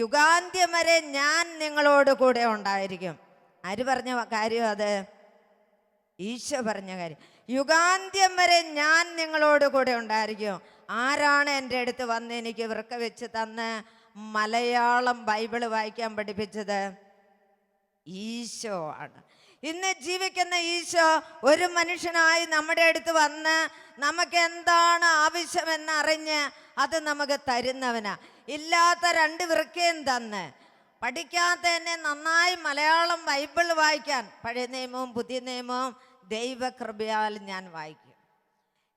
യുഗാന്ത്യം വരെ ഞാൻ നിങ്ങളോട് കൂടെ ഉണ്ടായിരിക്കും. ആര് പറഞ്ഞ കാര്യം അത്? ഈശോ പറഞ്ഞ കാര്യം. യുഗാന്ത്യം വരെ ഞാൻ നിങ്ങളോട് കൂടെ ഉണ്ടായിരിക്കും. ആരാണ് എൻ്റെ അടുത്ത് വന്ന് എനിക്ക് വൃക്ക വെച്ച് തന്ന് മലയാളം ബൈബിള് വായിക്കാൻ പഠിപ്പിച്ചത്? ഈശോ ആണ്. ഇന്ന് ജീവിക്കുന്ന ഈശോ ഒരു മനുഷ്യനായി നമ്മുടെ അടുത്ത് വന്ന് നമുക്ക് എന്താണ് ആവശ്യമെന്ന് അറിഞ്ഞ് അത് നമുക്ക് തരുന്നവനാ. ഇല്ലാത്ത 2 വൃക്കയും തന്ന്, പഠിക്കാത്ത എന്നെ നന്നായി മലയാളം ബൈബിൾ വായിക്കാൻ, പഴയ നിയമവും പുതിയ നിയമവും ദൈവകൃപയാൽ ഞാൻ വായിക്കും.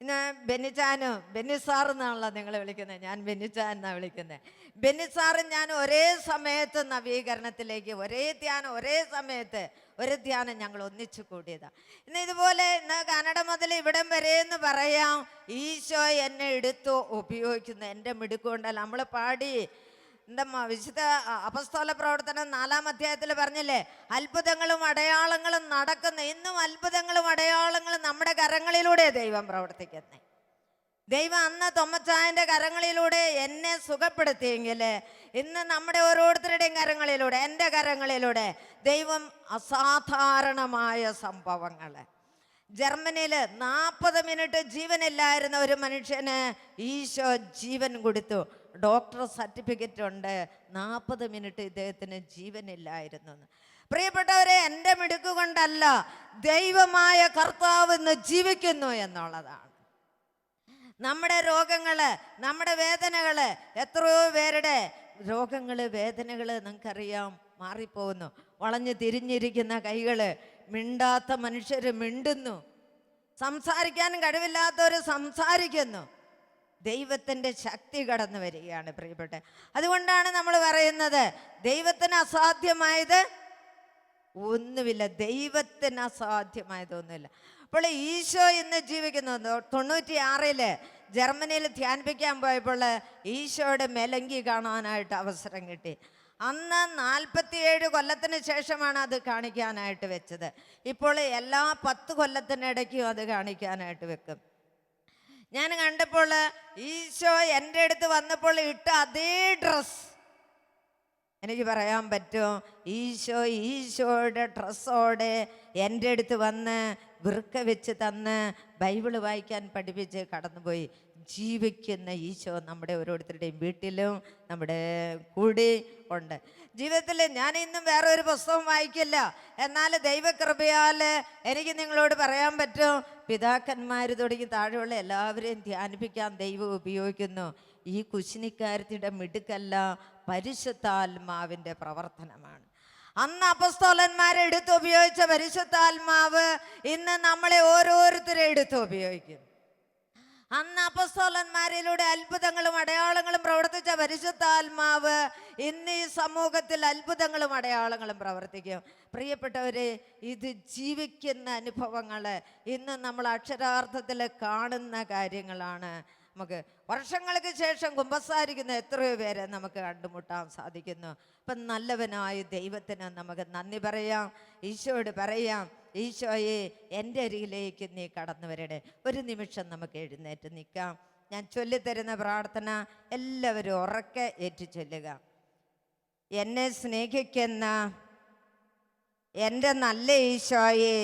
ഇന്ന് ബെന്നിസാർ എന്നാണല്ലോ നിങ്ങൾ വിളിക്കുന്നത്, ഞാൻ ബെന്നിച്ചാൻ എന്നാണ് വിളിക്കുന്നത്. ബെന്നിസാറും ഞാൻ ഒരേ സമയത്ത് നവീകരണത്തിലേക്ക്, ഒരേ ധ്യാനം, ഒരേ സമയത്ത് ഒരു ധ്യാനം ഞങ്ങൾ ഒന്നിച്ചു കൂടിയതാണ്. ഇന്ന് ഇതുപോലെ ഇന്ന് കന്നഡ മുതൽ ഇവിടം വരെ എന്ന് പറയാം, ഈശോ എന്നെ എടുത്തു ഉപയോഗിക്കുന്നു. എൻ്റെ മിടുക്കൊണ്ടല്ല. നമ്മൾ പാടി എന്താ വിശുദ്ധ അപ്പസ്തോല പ്രവർത്തനം 4-ാം അധ്യായത്തിൽ പറഞ്ഞില്ലേ, അത്ഭുതങ്ങളും അടയാളങ്ങളും നടക്കുന്ന. ഇന്നും അത്ഭുതങ്ങളും അടയാളങ്ങളും നമ്മുടെ കരങ്ങളിലൂടെ ദൈവം പ്രവർത്തിക്കുന്നത്. ദൈവം അന്ന് തൊമ്മച്ചായൻ്റെ കരങ്ങളിലൂടെ എന്നെ സുഖപ്പെടുത്തിയെങ്കിൽ ഇന്ന് നമ്മുടെ ഓരോരുത്തരുടെയും കരങ്ങളിലൂടെ, എൻ്റെ കരങ്ങളിലൂടെ ദൈവം അസാധാരണമായ സംഭവങ്ങൾ. ജർമ്മനിയിൽ 40 മിനിറ്റ് ജീവനില്ലായിരുന്ന ഒരു മനുഷ്യന് ഈശോ ജീവൻ കൊടുത്തു. ഡോക്ടർ സർട്ടിഫിക്കറ്റ് ഉണ്ട്, 40 മിനിറ്റ് ഇദ്ദേഹത്തിന് ജീവനില്ലായിരുന്നു. പ്രിയപ്പെട്ടവരെ, എൻ്റെ മിടുക്ക് കൊണ്ടല്ല, ദൈവമായ കർത്താവ് ഇന്ന് ജീവിക്കുന്നു എന്നുള്ളതാണ്. നമ്മുടെ രോഗങ്ങള്, നമ്മുടെ വേദനകള്, എത്രയോ പേരുടെ രോഗങ്ങള്, വേദനകള് നിങ്ങൾക്കറിയാം മാറിപ്പോകുന്നു. വളഞ്ഞു തിരിഞ്ഞിരിക്കുന്ന കൈകള്, മിണ്ടാത്ത മനുഷ്യര് മിണ്ടുന്നു, സംസാരിക്കാനും കഴിവില്ലാത്തവർ സംസാരിക്കുന്നു. ദൈവത്തിൻ്റെ ശക്തി കടന്നു വരികയാണ് പ്രിയപ്പെട്ട. അതുകൊണ്ടാണ് നമ്മൾ പറയുന്നത്, ദൈവത്തിന് അസാധ്യമായത് ഒന്നുമില്ല, ദൈവത്തിന് അസാധ്യമായതൊന്നുമില്ല. അപ്പോൾ ഈശോ ഇന്ന് ജീവിക്കുന്നു. 96 ജർമ്മനിയിൽ ധ്യാനിപ്പിക്കാൻ പോയപ്പോൾ ഈശോയുടെ മെലങ്കി കാണാനായിട്ട് അവസരം കിട്ടി. അന്ന് 47 കൊല്ലത്തിന് ശേഷമാണ് അത് കാണിക്കാനായിട്ട് വെച്ചത്. ഇപ്പോൾ എല്ലാ 10 കൊല്ലത്തിനിടയ്ക്കും അത് കാണിക്കാനായിട്ട് വെക്കും. ഞാൻ കണ്ടപ്പോൾ ഈശോ എൻ്റെ അടുത്ത് വന്നപ്പോൾ ഇട്ട അതേ ഡ്രസ് എനിക്ക് പറയാൻ പറ്റും. ഈശോയുടെ ഡ്രസ്സോടെ എൻ്റെ അടുത്ത് വന്ന് വൃക്ക വെച്ച് തന്ന് ബൈബിള് വായിക്കാൻ പഠിപ്പിച്ച് കടന്നുപോയി. ജീവിക്കുന്ന ഈശോ നമ്മുടെ ഓരോരുത്തരുടെയും വീട്ടിലും നമ്മുടെ കൂടെ ഉണ്ട്. ജീവിതത്തിൽ ഞാൻ ഇന്നും വേറെ ഒരു പുസ്തകം വായിക്കില്ല, എന്നാൽ ദൈവകൃപയാൽ എനിക്ക് നിങ്ങളോട് പറയാൻ പറ്റും, പിതാക്കന്മാർ തുടങ്ങി താഴെയുള്ള എല്ലാവരെയും ധ്യാനിപ്പിക്കാൻ ദൈവം ഉപയോഗിക്കുന്നു. ഈ കുശിനിക്കാരത്തിയുടെ മിടുക്കല്ല, പരിശുദ്ധാത്മാവിൻ്റെ പ്രവർത്തനമാണ്. അന്ന് അപ്പസ്തോലന്മാരെ എടുത്ത് ഉപയോഗിച്ച പരിശുദ്ധാത്മാവ് ഇന്ന് നമ്മളെ ഓരോരുത്തരെ എടുത്ത് ഉപയോഗിക്കും. അന്ന് അപ്പസ്തോലന്മാരിലൂടെ അത്ഭുതങ്ങളും അടയാളങ്ങളും പ്രവർത്തിച്ച പരിശുദ്ധാത്മാവ് ഇന്ന് ഈ സമൂഹത്തിൽ അത്ഭുതങ്ങളും അടയാളങ്ങളും പ്രവർത്തിക്കും. പ്രിയപ്പെട്ടവരെ, ഇത് ജീവിക്കുന്ന അനുഭവങ്ങൾ, ഇന്ന് നമ്മൾ അക്ഷരാർത്ഥത്തിൽ കാണുന്ന കാര്യങ്ങളാണ്. നമുക്ക് വർഷങ്ങൾക്ക് ശേഷം കുമ്പസാരിക്കുന്ന എത്രയോ പേരെ നമുക്ക് കണ്ടുമുട്ടാൻ സാധിക്കുന്നു. അപ്പം നല്ലവനായ ദൈവത്തിന് നമുക്ക് നന്ദി പറയാം, ഈശോയോട് പറയാം, ഈശോയെ എൻ്റെ അരികിലേക്ക് നീ കടന്നു വരണേ. ഒരു നിമിഷം നമുക്ക് എഴുന്നേറ്റ് നിൽക്കാം. ഞാൻ ചൊല്ലിത്തരുന്ന പ്രാർത്ഥന എല്ലാവരും ഉറക്കെ ഏറ്റു ചൊല്ലുക. എന്നെ സ്നേഹിക്കുന്ന എൻ്റെ നല്ല ഈശോയെ,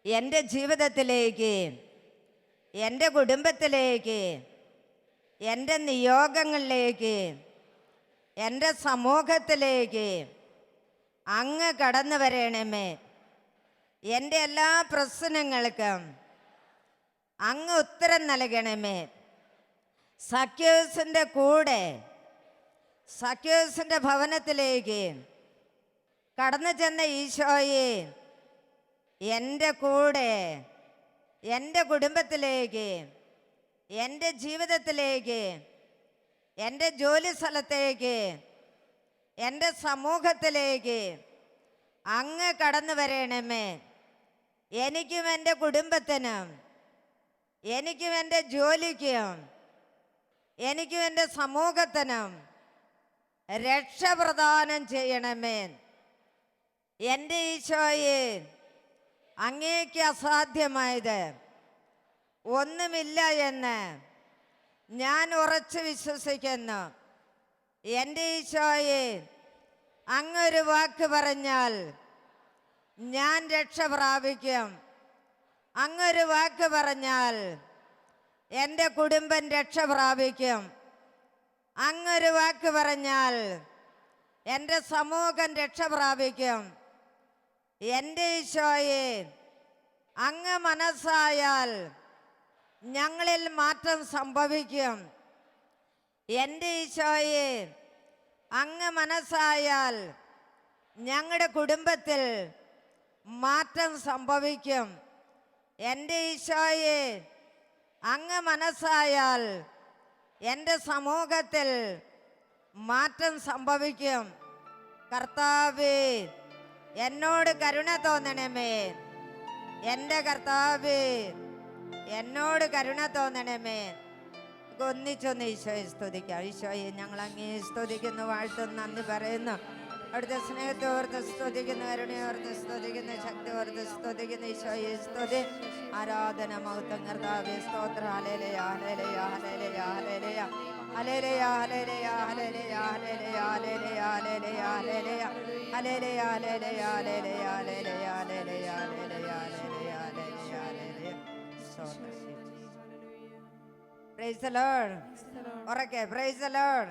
എൻ്റെ ജീവിതത്തിലേക്ക്, എൻ്റെ കുടുംബത്തിലേക്ക്, എൻ്റെ നിയോഗങ്ങളിലേക്ക്, എൻ്റെ സമൂഹത്തിലേക്ക് അങ്ങ് കടന്നു വരണമേ. എൻ്റെ എല്ലാ പ്രശ്നങ്ങൾക്കും അങ്ങ് ഉത്തരം നൽകണമേ. സഖ്യൂസിൻ്റെ കൂടെ, സഖ്യൂസിൻ്റെ ഭവനത്തിലേക്ക് കടന്നു ചെന്ന ഈശോയെ, എൻ്റെ കൂടെ, എൻ്റെ കുടുംബത്തിലേക്ക്, എൻ്റെ ജീവിതത്തിലേക്ക്, എൻ്റെ ജോലി സ്ഥലത്തേക്ക്, എൻ്റെ സമൂഹത്തിലേക്ക് അങ്ങ് കടന്നു വരണമേ. എനിക്കും എൻ്റെ കുടുംബത്തിനും, എനിക്കും എൻ്റെ ജോലിക്കും, എനിക്കും എൻ്റെ സമൂഹത്തിനും രക്ഷ പ്രദാനം ചെയ്യണമേ. എൻ്റെ ഈശോയെ, അങ്ങേക്ക് അസാധ്യമായത് ഒന്നുമില്ല എന്ന് ഞാൻ ഉറച്ചു വിശ്വസിക്കുന്നു. എൻ്റെ ഈശോയെ, അങ്ങൊരു വാക്ക് പറഞ്ഞാൽ ഞാൻ രക്ഷ പ്രാപിക്കും. അങ്ങൊരു വാക്ക് പറഞ്ഞാൽ എൻ്റെ കുടുംബം രക്ഷ പ്രാപിക്കും. അങ്ങൊരു വാക്ക് പറഞ്ഞാൽ എൻ്റെ സമൂഹം രക്ഷ പ്രാപിക്കും. എൻ്റെ ഈശോയെ, അങ്ങ് മനസ്സായാൽ ഞങ്ങളിൽ മാറ്റം സംഭവിക്കും. എൻ്റെ ഈശോയെ, അങ്ങ് മനസ്സായാൽ ഞങ്ങളുടെ കുടുംബത്തിൽ മാറ്റം സംഭവിക്കും. എൻ്റെ ഈശോയെ, അങ്ങ് മനസ്സായാൽ എൻ്റെ സമൂഹത്തിൽ മാറ്റം സംഭവിക്കും. കർത്താവേ, എന്നോട് കരുണ തോന്നണമേ. എൻ്റെ കർത്താവേ, എന്നോട് കരുണ തോന്നണമേ. ഒന്നിച്ചൊന്ന് ഈശോയെ സ്തുതിക്കാം. ഈശോയെ, ഞങ്ങൾ അങ്ങേ സ്തുതിക്കുന്നു, വാഴ്ത്തുന്നു, നന്ദി പറയുന്നു. അവിടുത്തെ സ്നേഹത്തെ ഓർത്ത് സ്തുതിക്കുന്നു, കരുണയോർത്ത് സ്തുതിക്കുന്നു, ശക്തി ഓർത്ത് സ്തുതിക്കുന്നു. ഈശോയെ സ്തുതി, ആരാധന, മഹത്വം കർത്താവേ, സ്തോത്രം. Hallelujah, hallelujah, hallelujah, hallelujah, hallelujah, hallelujah, hallelujah, hallelujah, hallelujah, hallelujah, hallelujah, hallelujah, hallelujah, hallelujah, hallelujah, hallelujah, hallelujah, hallelujah. സ്തോത്രം. Praise the Lord. ഉറക്കെ praise the Lord.